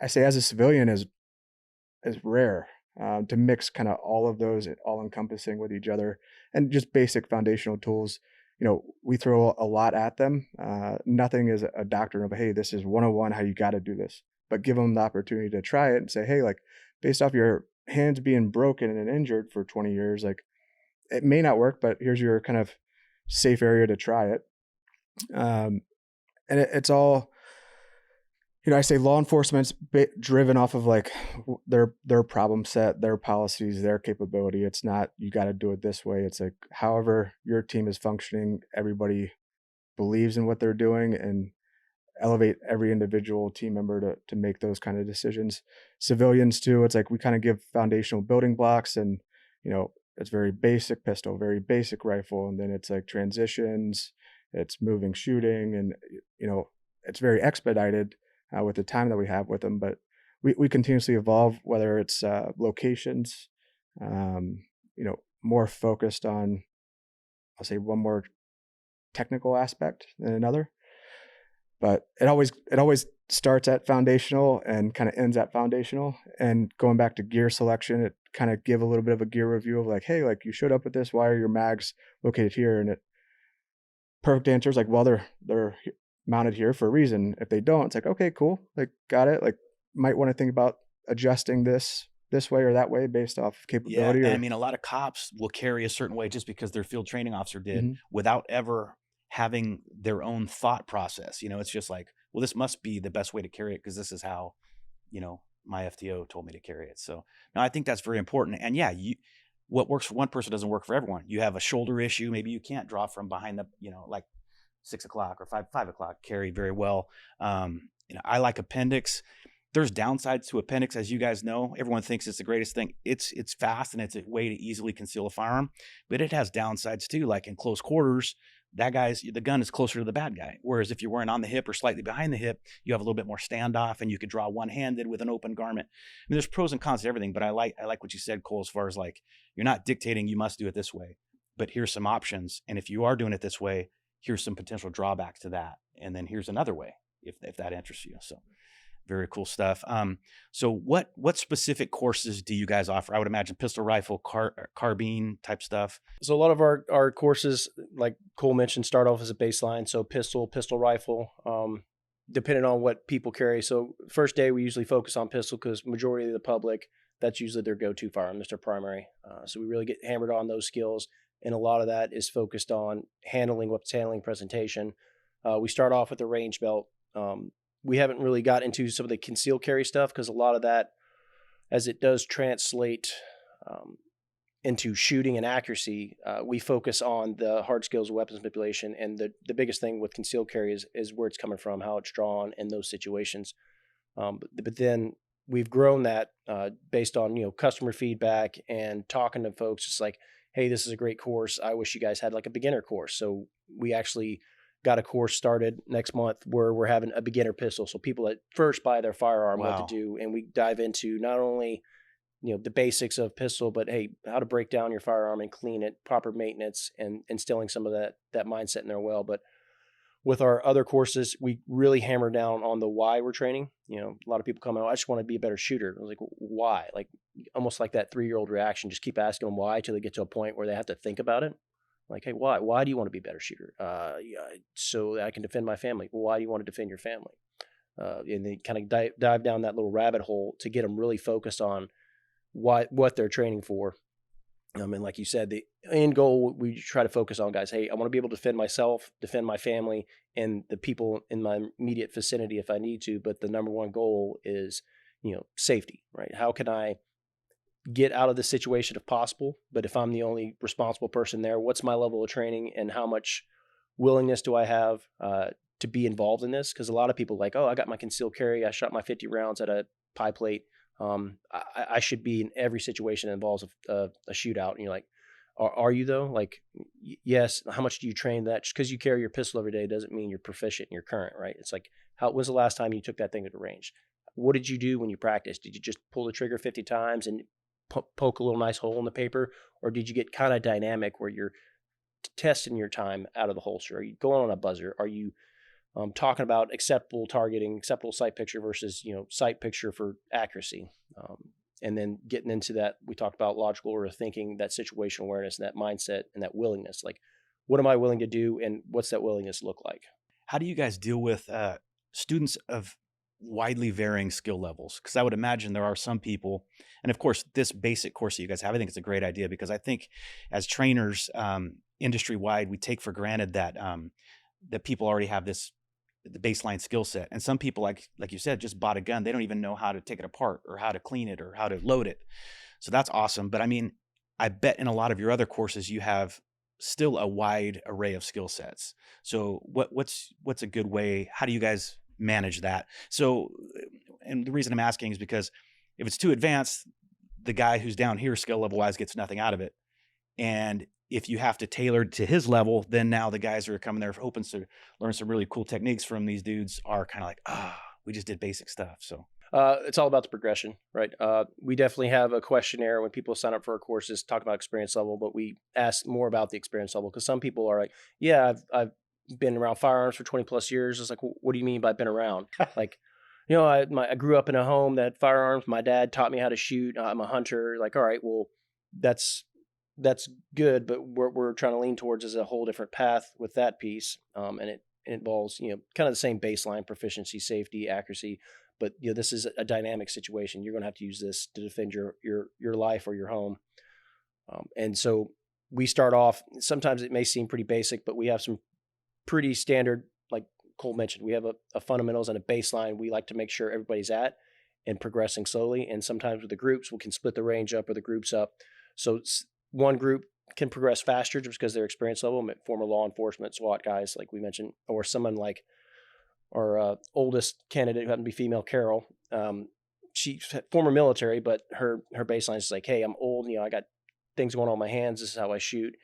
I say as a civilian is rare, to mix kind of all of those all encompassing with each other, and just basic foundational tools. We throw a lot at them. Nothing is a doctrine of, hey, this is 101 how you got to do this, but give them the opportunity to try it and say, hey, like, based off your hands being broken and injured for 20 years, like, it may not work, but here's your kind of safe area to try it. And it's all, I say law enforcement's driven off of like their problem set, their policies, their capability. It's not, you got to do it this way. It's like, however your team is functioning, everybody believes in what they're doing, and elevate every individual team member to make those kind of decisions. Civilians too, it's like we kind of give foundational building blocks, and, it's very basic pistol, very basic rifle. And then it's like transitions, it's moving, shooting, and, it's very expedited with the time that we have with them, but we continuously evolve, whether it's locations, more focused on, I'll say, one more technical aspect than another, but it always starts at foundational and kind of ends at foundational. And going back to gear selection, it kind of give a little bit of a gear review of like, hey, like, you showed up with this, why are your mags located here? And perfect answer is like, well, they're mounted here for a reason. If they don't, it's like, okay, cool, like, got it. Like, might want to think about adjusting this way or that way based off capability. Yeah, or, I mean, a lot of cops will carry a certain way just because their field training officer did, Mhm. without ever having their own thought process. It's just like, well, this must be the best way to carry it because this is how, my FTO told me to carry it. So no, I think that's very important. And yeah, what works for one person doesn't work for everyone. You have a shoulder issue, maybe you can't draw from behind the, like 6 o'clock or 5 o'clock carry very well. I like appendix. There's downsides to appendix, as you guys know. Everyone thinks it's the greatest thing. It's fast and it's a way to easily conceal a firearm, but it has downsides too. Like in close quarters, the gun is closer to the bad guy. Whereas if you're wearing on the hip or slightly behind the hip, you have a little bit more standoff and you could draw one-handed with an open garment. I mean, there's pros and cons to everything, but I like what you said, Cole, as far as like, you're not dictating you must do it this way, but here's some options. And if you are doing it this way, here's some potential drawbacks to that. And then here's another way if that interests you. So very cool stuff. So what specific courses do you guys offer? I would imagine pistol, rifle, carbine type stuff. So a lot of our courses, like Cole mentioned, start off as a baseline. So pistol, rifle, depending on what people carry. So first day we usually focus on pistol because majority of the public, that's usually their go-to firearm. That's their primary. So we really get hammered on those skills. And a lot of that is focused on handling weapons handling, presentation. We start off with the range belt. We haven't really got into some of the concealed carry stuff because a lot of that, as it does translate into shooting and accuracy, we focus on the hard skills of weapons manipulation. And the biggest thing with concealed carry is where it's coming from, how it's drawn in those situations. But then we've grown that based on, customer feedback and talking to folks. It's like, hey, this is a great course. I wish you guys had like a beginner course. So we actually got a course started next month where we're having a beginner pistol. So people that first buy their firearm, Wow. what to do. And we dive into not only, the basics of pistol, but hey, how to break down your firearm and clean it, proper maintenance, and instilling some of that mindset in there well. But with our other courses, we really hammer down on the why we're training. A lot of people come out, I just want to be a better shooter. I was like, why? Like almost like that 3-year-old reaction. Just keep asking them why till they get to a point where they have to think about it. Like, hey, why? Why do you want to be a better shooter? So that I can defend my family. Why do you want to defend your family? And they kind of dive down that little rabbit hole to get them really focused on what they're training for. And like you said, the end goal we try to focus on, guys, hey, I want to be able to defend myself, defend my family, and the people in my immediate vicinity if I need to. But the number one goal is, safety, right? How can I get out of the situation if possible? But if I'm the only responsible person there, what's my level of training and how much willingness do I have to be involved in this? Because a lot of people like, oh, I got my concealed carry. I shot my 50 rounds at a pie plate. I should be in every situation that involves a shootout. And you're like, are you though? Like, yes. How much do you train that? Just because you carry your pistol every day doesn't mean you're proficient in your current, right? It's like, when's the last time you took that thing to the range? What did you do when you practiced? Did you just pull the trigger 50 times and poke a little nice hole in the paper? Or did you get kind of dynamic where you're testing your time out of the holster? Are you going on a buzzer? Are you talking about acceptable targeting, acceptable sight picture versus, sight picture for accuracy. And then getting into that, we talked about logical order of thinking, that situational awareness, and that mindset, and that willingness. Like, what am I willing to do, and what's that willingness look like? How do you guys deal with students of widely varying skill levels? Because I would imagine there are some people, and of course, this basic course that you guys have, I think it's a great idea because I think as trainers, industry wide, we take for granted that that people already have the baseline skill set. And some people, like you said, just bought a gun. They don't even know how to take it apart or how to clean it or how to load it. So that's awesome. But I mean, I bet in a lot of your other courses, you have still a wide array of skill sets. So what's a good way? How do you guys manage that? So, and the reason I'm asking is because if it's too advanced, the guy who's down here skill level wise gets nothing out of it. And if you have to tailor to his level, then now the guys who are coming there hoping to learn some really cool techniques from these dudes are kind of like, we just did basic stuff. So it's all about the progression, right? We definitely have a questionnaire when people sign up for our courses, talk about experience level, but we ask more about the experience level because some people are like, yeah, I've been around firearms for 20 plus years. It's like, what do you mean by been around? Like, I grew up in a home that had firearms. My dad taught me how to shoot. I'm a hunter. Like, all right, well, that's good, but what we're trying to lean towards is a whole different path with that piece. And it involves, kind of the same baseline proficiency, safety, accuracy, but this is a dynamic situation. You're going to have to use this to defend your life or your home. And so we start off, sometimes it may seem pretty basic, but we have some pretty standard, like Cole mentioned, we have a fundamentals and a baseline we like to make sure everybody's at and progressing slowly. And sometimes with the groups, we can split the range up or the groups up. So one group can progress faster just because their experience level, former law enforcement, SWAT guys, like we mentioned, or someone like our oldest candidate who happened to be female, Carol. She's former military, but her baseline is like, hey, I'm old. I got things going on in my hands. This is how I shoot.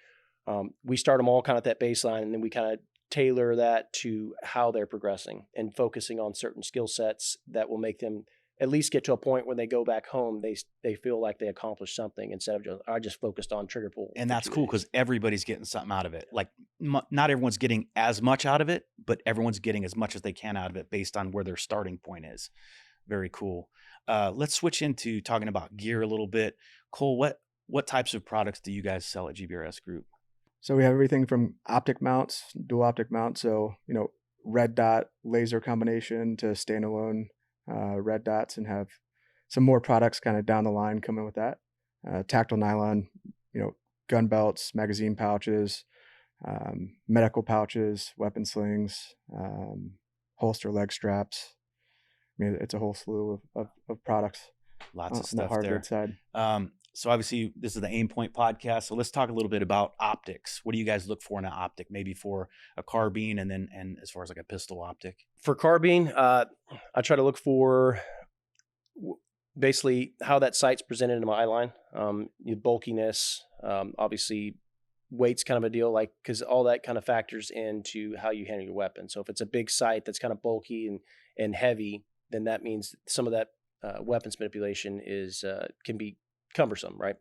We start them all kind of at that baseline, and then we kind of tailor that to how they're progressing and focusing on certain skill sets that will make them at least get to a point when they go back home, they feel like they accomplished something instead of I just focused on trigger pull. And that's cool because everybody's getting something out of it. Like not everyone's getting as much out of it, but everyone's getting as much as they can out of it based on where their starting point is. Very cool. Let's switch into talking about gear a little bit. Cole, what types of products do you guys sell at GBRS Group? So we have everything from optic mounts, dual optic mounts. So, red dot laser combination to standalone red dots, and have some more products kind of down the line coming with that. Tactile nylon, gun belts, magazine pouches, medical pouches, weapon slings, holster leg straps. I mean, it's a whole slew of products. Lots of on stuff the hard there. good side. So obviously this is the Aimpoint podcast. So let's talk a little bit about optics. What do you guys look for in an optic? Maybe for a carbine and as far as like a pistol optic. For carbine, I try to look for basically how that sight's presented in my eye line. Bulkiness, obviously weight's kind of a deal, like, because all that kind of factors into how you handle your weapon. So if it's a big sight that's kind of bulky and heavy, then that means some of that weapons manipulation can be cumbersome, right?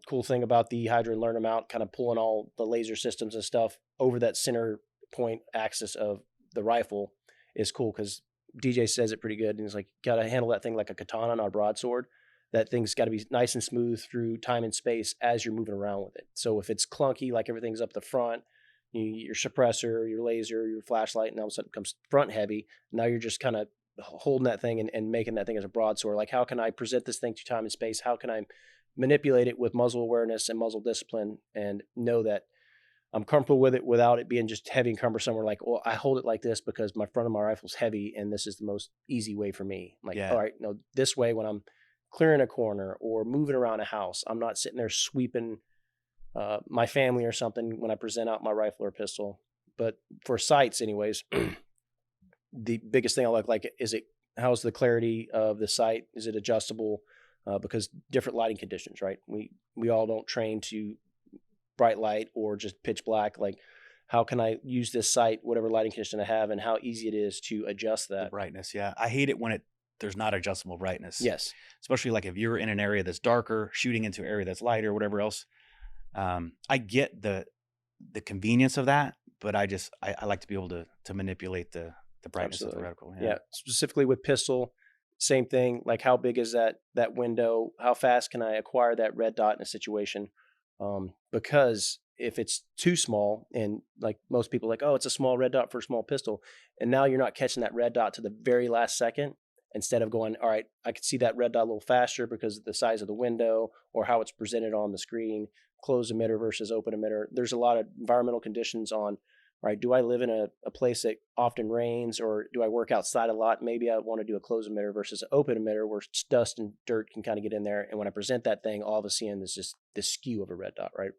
Cool thing about the Hydra and Learner mount, kind of pulling all the laser systems and stuff over that center point axis of the rifle is cool, because DJ says it pretty good. And he's like, got to handle that thing like a katana, not a broadsword. That thing's got to be nice and smooth through time and space as you're moving around with it. So if it's clunky, like everything's up the front, your suppressor, your laser, your flashlight, and all of a sudden it comes front heavy, now you're just kind of holding that thing and making that thing as a broadsword. Like, how can I present this thing to time and space? How can I manipulate it with muzzle awareness and muzzle discipline and know that I'm comfortable with it without it being just heavy and cumbersome? Or like, well, I hold it like this because my front of my rifle's heavy and this is the most easy way for me. I'm like, all right, no, this way when I'm clearing a corner or moving around a house, I'm not sitting there sweeping my family or something when I present out my rifle or pistol. But for sights anyways, the biggest thing I look like is how's the clarity of the sight? Is it adjustable? Because different lighting conditions, right? We all don't train to bright light or just pitch black. Like, how can I use this sight, whatever lighting condition I have, and how easy it is to adjust that? The brightness, yeah. I hate it when there's not adjustable brightness. Yes. Especially like if you're in an area that's darker, shooting into an area that's lighter, whatever else. I get the convenience of that, but I like to be able to manipulate the brightness of the reticle. Yeah. Specifically with pistol, same thing. Like, how big is that window? How fast can I acquire that red dot in a situation? Because if it's too small, and like most people like, oh, it's a small red dot for a small pistol, and now you're not catching that red dot to the very last second, instead of going, all right, I could see that red dot a little faster because of the size of the window or how it's presented on the screen, closed emitter versus open emitter. There's a lot of environmental conditions on, all right, do I live in a place that often rains, or do I work outside a lot? Maybe I want to do a closed emitter versus an open emitter where dust and dirt can kind of get in there. And when I present that thing, all of a sudden there's just this skew of a red dot, right?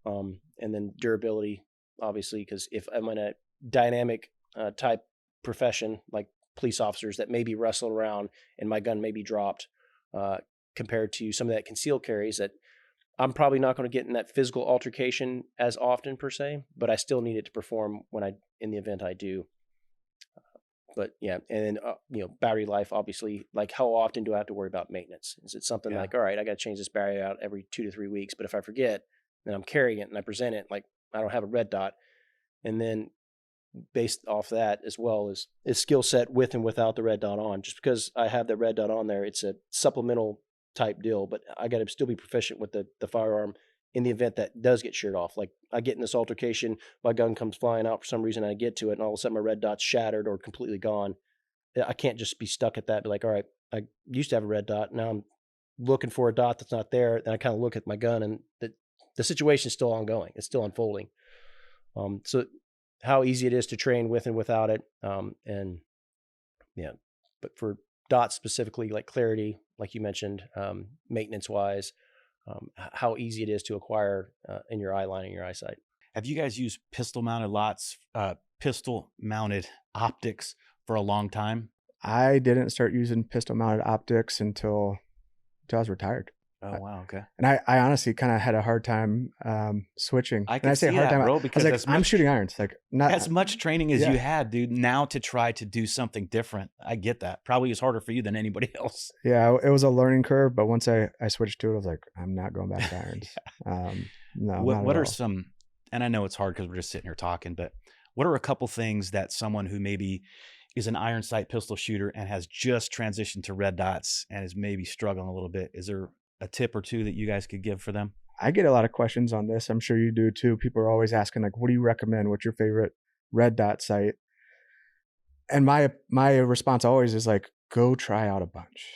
And then durability, obviously, because if I'm in a dynamic type profession, like police officers that may be wrestling around and my gun may be dropped, compared to some of that concealed carries that I'm probably not going to get in that physical altercation as often per se, but I still need it to perform in the event I do. But yeah, and then battery life, obviously, like, how often do I have to worry about maintenance? Is it something like, all right, I got to change this battery out every 2 to 3 weeks, but if I forget, then I'm carrying it and I present it like I don't have a red dot. And then based off that as well is skill set with and without the red dot on. Just because I have the red dot on there, it's a supplemental type deal, but I got to still be proficient with the firearm in the event that does get sheared off. Like, I get in this altercation, my gun comes flying out for some reason, I get to it, and all of a sudden my red dot's shattered or completely gone. I can't just be stuck at that, be like, all right, I used to have a red dot, now I'm looking for a dot that's not there. Then I kind of look at my gun, and the situation is still ongoing. It's still unfolding. So how easy it is to train with and without it. And yeah, but for dots specifically, like clarity, like you mentioned, maintenance wise, how easy it is to acquire in your eye line and your eyesight. Have you guys used pistol mounted optics for a long time? I didn't start using pistol mounted optics until I was retired. Oh, wow. Okay. And I honestly kind of had a hard time switching. I say hard time, bro, because I was like, I'm shooting irons. Like, not as much training as you had, dude. Now to try to do something different, I get that. Probably is harder for you than anybody else. Yeah, it was a learning curve, but once I switched to it, I was like, I'm not going back to irons. No. What are some? And I know it's hard because we're just sitting here talking, but what are a couple things that someone who maybe is an iron sight pistol shooter and has just transitioned to red dots and is maybe struggling a little bit? Is there a tip or two that you guys could give for them? I get a lot of questions on this. I'm sure you do too. People are always asking, like, what do you recommend? What's your favorite red dot sight? And my response always is like, go try out a bunch.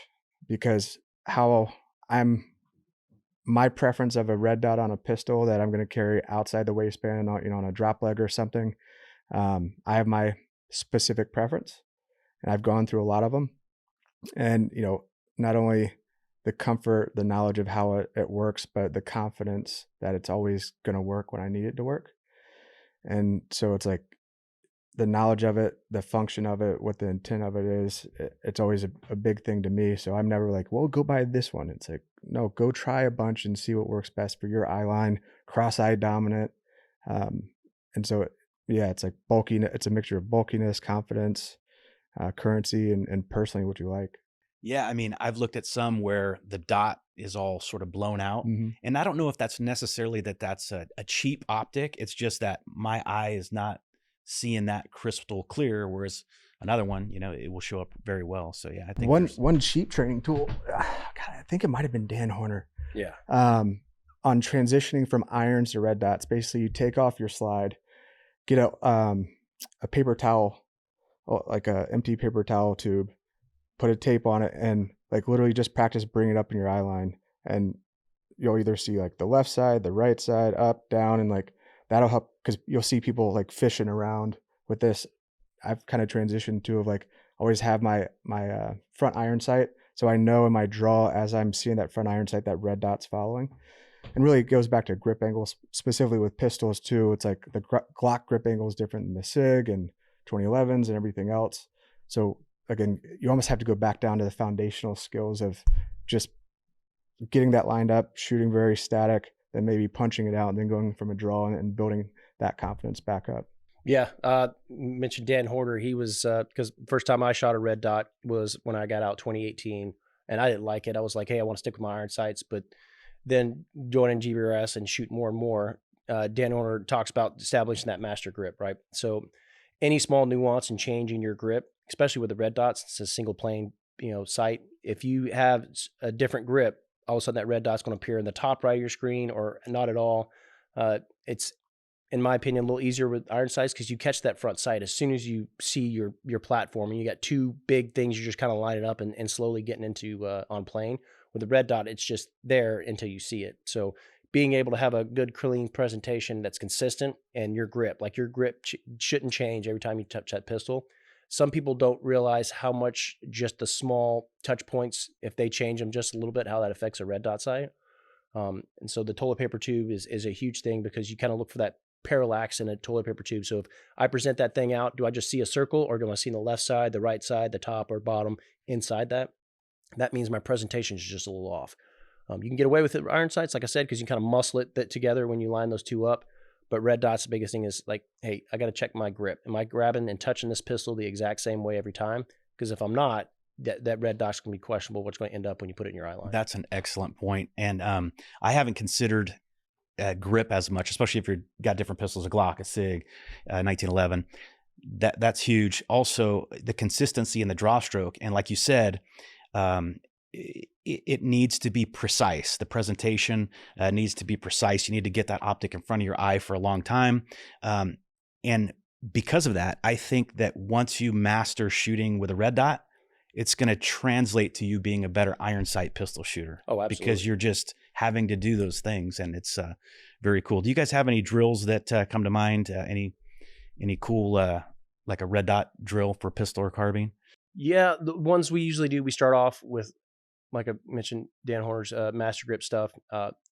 because how my preference of a red dot on a pistol that I'm going to carry outside the waistband, on a drop leg or something. I have my specific preference, and I've gone through a lot of them. And, not only the comfort, the knowledge of how it works, but the confidence that it's always going to work when I need it to work. And so it's like the knowledge of it, the function of it, what the intent of it is, it's always a big thing to me. So I'm never like, well, go buy this one. It's like, no, go try a bunch and see what works best for your eye line, cross-eye dominant. And so, it's like bulkiness. It's a mixture of bulkiness, confidence, currency, and personally what you like. Yeah, I mean, I've looked at some where the dot is all sort of blown out. Mm-hmm. And I don't know if that's necessarily that's a cheap optic. It's just that my eye is not seeing that crystal clear, whereas another one, it will show up very well. So yeah, I think one cheap training tool, God, I think it might have been Dan Horner. Yeah. On transitioning from irons to red dots, basically you take off your slide, get a paper towel, like a empty paper towel tube, put a tape on it, and like literally just practice bringing it up in your eye line. And you'll either see like the left side, the right side, up, down, and like that'll help, because you'll see people like fishing around with this. I've kind of transitioned to like always have my front iron sight, so I know in my draw as I'm seeing that front iron sight that red dot's following. And really it goes back to grip angles, specifically with pistols too. It's like the Glock grip angle is different than the SIG and 2011s and everything else. So again, you almost have to go back down to the foundational skills of just getting that lined up, shooting very static, then maybe punching it out, and then going from a draw and building that confidence back up. Yeah. Mentioned Dan Horner. He was, because first time I shot a red dot was when I got out 2018, and I didn't like it. I was like, hey, I want to stick with my iron sights. But then joining GBRS and shoot more and more, Dan Horner talks about establishing that master grip, right? So any small nuance and change in your grip, especially with the red dots, it's a single plane, sight. If you have a different grip, all of a sudden that red dot's going to appear in the top right of your screen or not at all. It's, in my opinion, a little easier with iron sights because you catch that front sight as soon as you see your platform, and you got two big things you're just kind of lining up and slowly getting into on plane. With the red dot, it's just there until you see it. So being able to have a good clean presentation that's consistent, and your grip shouldn't change every time you touch that pistol. Some people don't realize how much just the small touch points, if they change them just a little bit, how that affects a red dot sight. And so the toilet paper tube is a huge thing, because you kind of look for that parallax in a toilet paper tube. So if I present that thing out, do I just see a circle, or do I see the left side, the right side, the top or bottom inside that? That means my presentation is just a little off. You can get away with it with iron sights, like I said, because you kind of muscle it together when you line those two up. But red dots, the biggest thing is like, hey, I got to check my grip. Am I grabbing and touching this pistol the exact same way every time? Because if I'm not, that red dot's going to be questionable what's going to end up when you put it in your eye line. That's an excellent point. And I haven't considered grip as much, especially if you've got different pistols, a Glock, a SIG, 1911. That's huge. Also, the consistency in the draw stroke. And like you said, it needs to be precise. The presentation needs to be precise. You need to get that optic in front of your eye for a long time. And because of that, I think that once you master shooting with a red dot, it's going to translate to you being a better iron sight pistol shooter. Oh, absolutely. Because you're just having to do those things, and it's very cool. Do you guys have any drills that come to mind? Any cool, like a red dot drill for pistol or carbine? Yeah, the ones we usually do, we start off with, like I mentioned, Dan Horner's master grip stuff.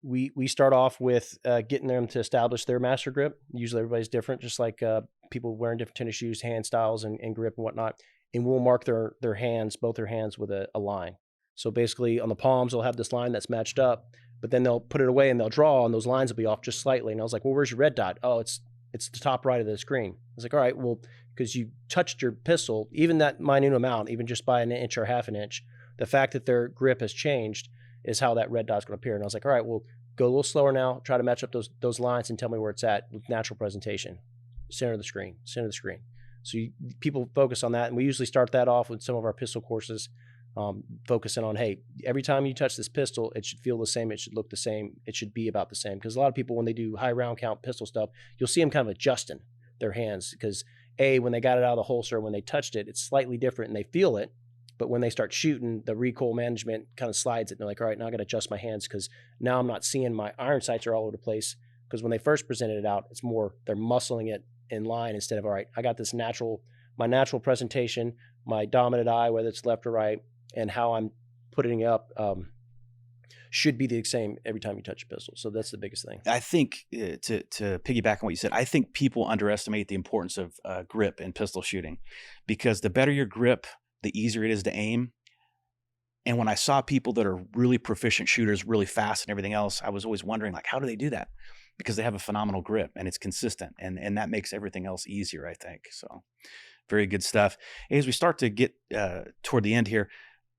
We start off with getting them to establish their master grip. Usually everybody's different, just like people wearing different tennis shoes, hand styles, and grip and whatnot. And we'll mark their hands, both their hands, with a line. So basically on the palms, they'll have this line that's matched up, but then they'll put it away and they'll draw, and those lines will be off just slightly. And I was like, well, where's your red dot? Oh, it's the top right of the screen. I was like, all right, well, because you touched your pistol, even that minute amount, even just by an inch or half an inch, the fact that their grip has changed is how that red dot's going to appear. And I was like, all right, well, go a little slower now. Try to match up those lines and tell me where it's at with natural presentation. Center of the screen. So people focus on that. And we usually start that off with some of our pistol courses, focusing on, hey, every time you touch this pistol, it should feel the same. It should look the same. It should be about the same. Because a lot of people, when they do high round count pistol stuff, you'll see them kind of adjusting their hands, because when they got it out of the holster, when they touched it, it's slightly different and they feel it. But when they start shooting, the recoil management kind of slides it. And they're like, all right, now I got to adjust my hands because now I'm not seeing my iron sights are all over the place. Because when they first presented it out, it's more they're muscling it in line instead of, all right, I got this my natural presentation, my dominant eye, whether it's left or right, and how I'm putting it up should be the same every time you touch a pistol. So that's the biggest thing. I think to piggyback on what you said, I think people underestimate the importance of grip in pistol shooting, because the better your grip, the easier it is to aim. And when I saw people that are really proficient shooters, really fast and everything else, I was always wondering, like, how do they do that? Because they have a phenomenal grip and it's consistent, and that makes everything else easier, I think. So very good stuff. As we start to get toward the end here,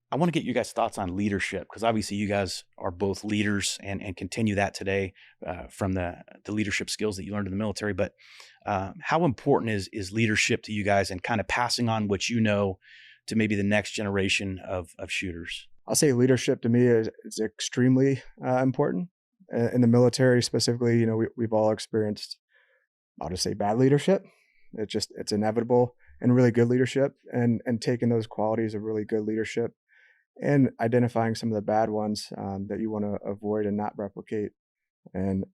I want to get you guys' thoughts on leadership, because obviously you guys are both leaders and continue that today from the leadership skills that you learned in the military. But how important is leadership to you guys, and kind of passing on what you know to maybe the next generation of shooters? I'll say leadership to me is extremely important. In the military specifically, we've all experienced, I'll just say, bad leadership. It's inevitable, and really good leadership, and taking those qualities of really good leadership and identifying some of the bad ones that you want to avoid and not replicate. And,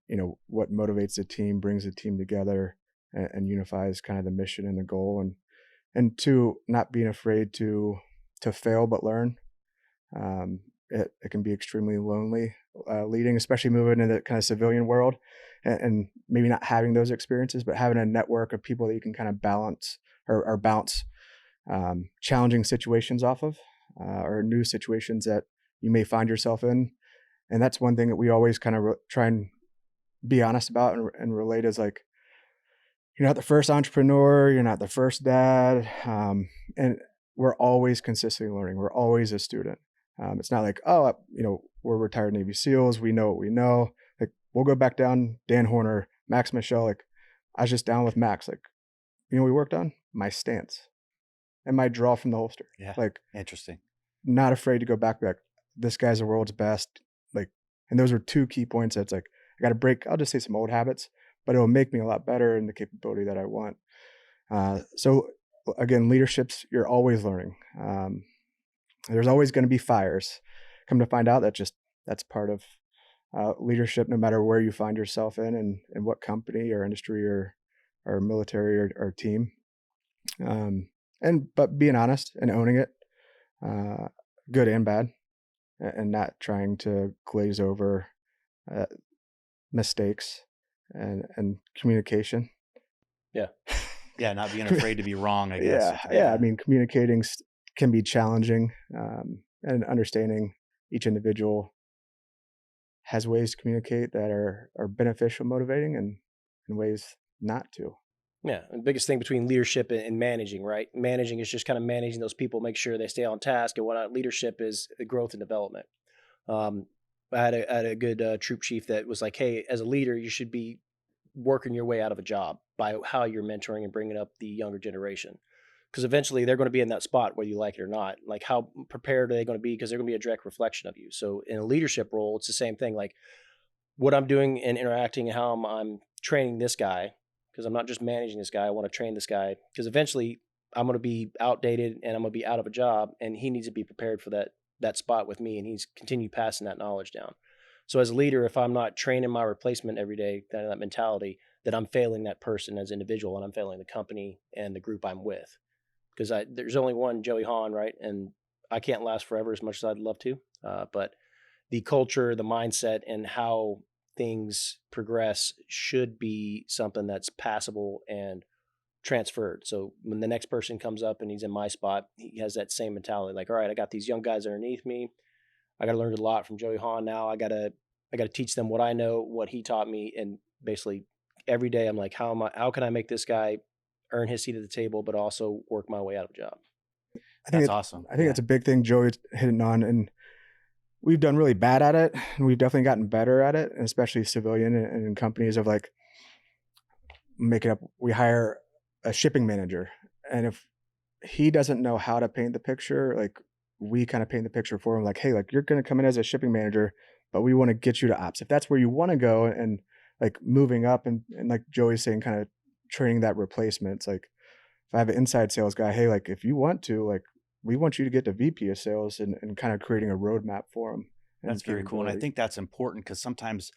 what motivates the team, brings the team together, and unifies kind of the mission and the goal. And two, not being afraid to fail but learn. It can be extremely lonely leading, especially moving into the kind of civilian world, and maybe not having those experiences, but having a network of people that you can kind of balance or bounce challenging situations off of, or new situations that you may find yourself in. And that's one thing that we always kind of try and be honest about and relate, is like, you're not the first entrepreneur, you're not the first dad, and we're always consistently learning. We're always a student. It's not like, we're retired Navy SEALs, we know what we know. Like, we'll go back down, Dan Horner, Max Michel. Like, I was just down with Max. Like, we worked on my stance and my draw from the holster. Yeah, like, interesting. Not afraid to go back. Like, this guy's the world's best. Like, and those were two key points. That's like, I got to break, I'll just say, some old habits, but it'll make me a lot better in the capability that I want. So again, leaderships, you're always learning. There's always going to be fires. Come to find out that's part of leadership, no matter where you find yourself in and what company or industry or military or team. But being honest and owning it, good and bad, and not trying to glaze over mistakes and communication. Yeah. Yeah, not being afraid to be wrong, I guess. Yeah. I mean, communicating can be challenging, and understanding each individual has ways to communicate that are beneficial, motivating, and ways not to. Yeah. And the biggest thing between leadership and managing, right? Managing is just kind of managing those people, make sure they stay on task and whatnot. Leadership is growth and development. I had a good troop chief that was like, hey, as a leader, you should be working your way out of a job by how you're mentoring and bringing up the younger generation. Because eventually they're going to be in that spot, whether you like it or not. Like, how prepared are they going to be? Because they're going to be a direct reflection of you. So in a leadership role, it's the same thing. Like, what I'm doing and interacting, how I'm training this guy, because I'm not just managing this guy. I want to train this guy, because eventually I'm going to be outdated and I'm going to be out of a job, and he needs to be prepared for that spot with me, and he's continue passing that knowledge down. So as a leader, if I'm not training my replacement every day, that mentality, that I'm failing that person as an individual, and I'm failing the company and the group I'm with. Because there's only one Joey Hahn, right? And I can't last forever as much as I'd love to. But the culture, the mindset, and how things progress should be something that's passable and transferred. So when the next person comes up and he's in my spot, he has that same mentality. Like, all right, I got these young guys underneath me. I got to learn a lot from Joey Hahn now. I got to teach them what I know, what he taught me. And basically every day I'm like, how can I make this guy earn his seat at the table, but also work my way out of a job? That's awesome. I think that's a big thing Joey's hitting on, and we've done really bad at it, and we've definitely gotten better at it, and especially civilian and in companies of like, we hire a shipping manager, and if he doesn't know how to paint the picture, like, we kind of paint the picture for him, like, hey, like, you're going to come in as a shipping manager, but we want to get you to ops. If that's where you want to go, and like moving up, and like Joey's saying, kind of training that replacement. It's like, if I have an inside sales guy, hey, like, if you want to, like, we want you to get to VP of sales and kind of creating a roadmap for them. That's very cool. And I think that's important because sometimes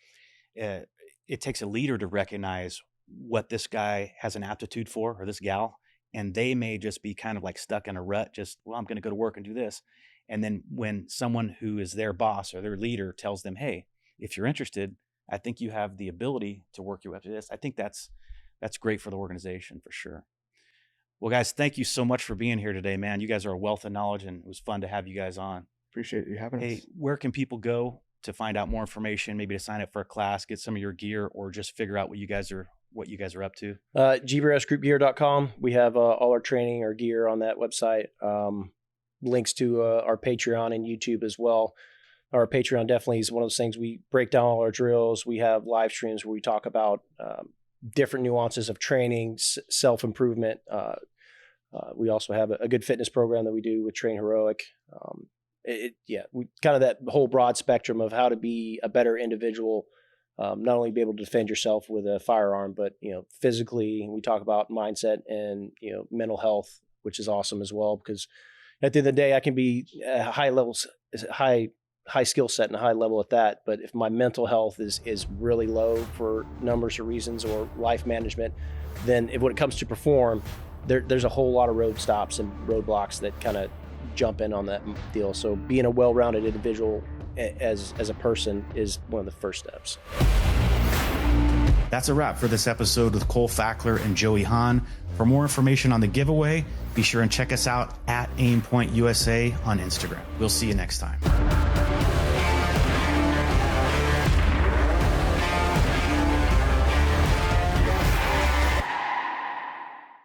it takes a leader to recognize what this guy has an aptitude for, or this gal, and they may just be kind of like stuck in a rut, just, well, I'm going to go to work and do this. And then when someone who is their boss or their leader tells them, hey, if you're interested, I think you have the ability to work your way up to this. I think that's great for the organization for sure. Well, guys, thank you so much for being here today, man. You guys are a wealth of knowledge, and it was fun to have you guys on. Appreciate you having us. Hey, where can people go to find out more information, maybe to sign up for a class, get some of your gear, or just figure out what you guys are up to? GBRSGroupGear.com. We have all our training, our gear on that website. Links to our Patreon and YouTube as well. Our Patreon definitely is one of those things. We break down all our drills. We have live streams where we talk about different nuances of training, self-improvement. We also have a good fitness program that we do with Train Heroic. We kind of that whole broad spectrum of how to be a better individual, not only be able to defend yourself with a firearm, but, physically. We talk about mindset and, mental health, which is awesome as well, because at the end of the day, I can be high skill set and a high level at that. But if my mental health is really low for numbers of reasons or life management, then when it comes to perform, there's a whole lot of road stops and roadblocks that kind of jump in on that deal. So being a well-rounded individual as a person is one of the first steps. That's a wrap for this episode with Cole Fackler and Joey Hahn. For more information on the giveaway, be sure and check us out at Aimpoint USA on Instagram. We'll see you next time.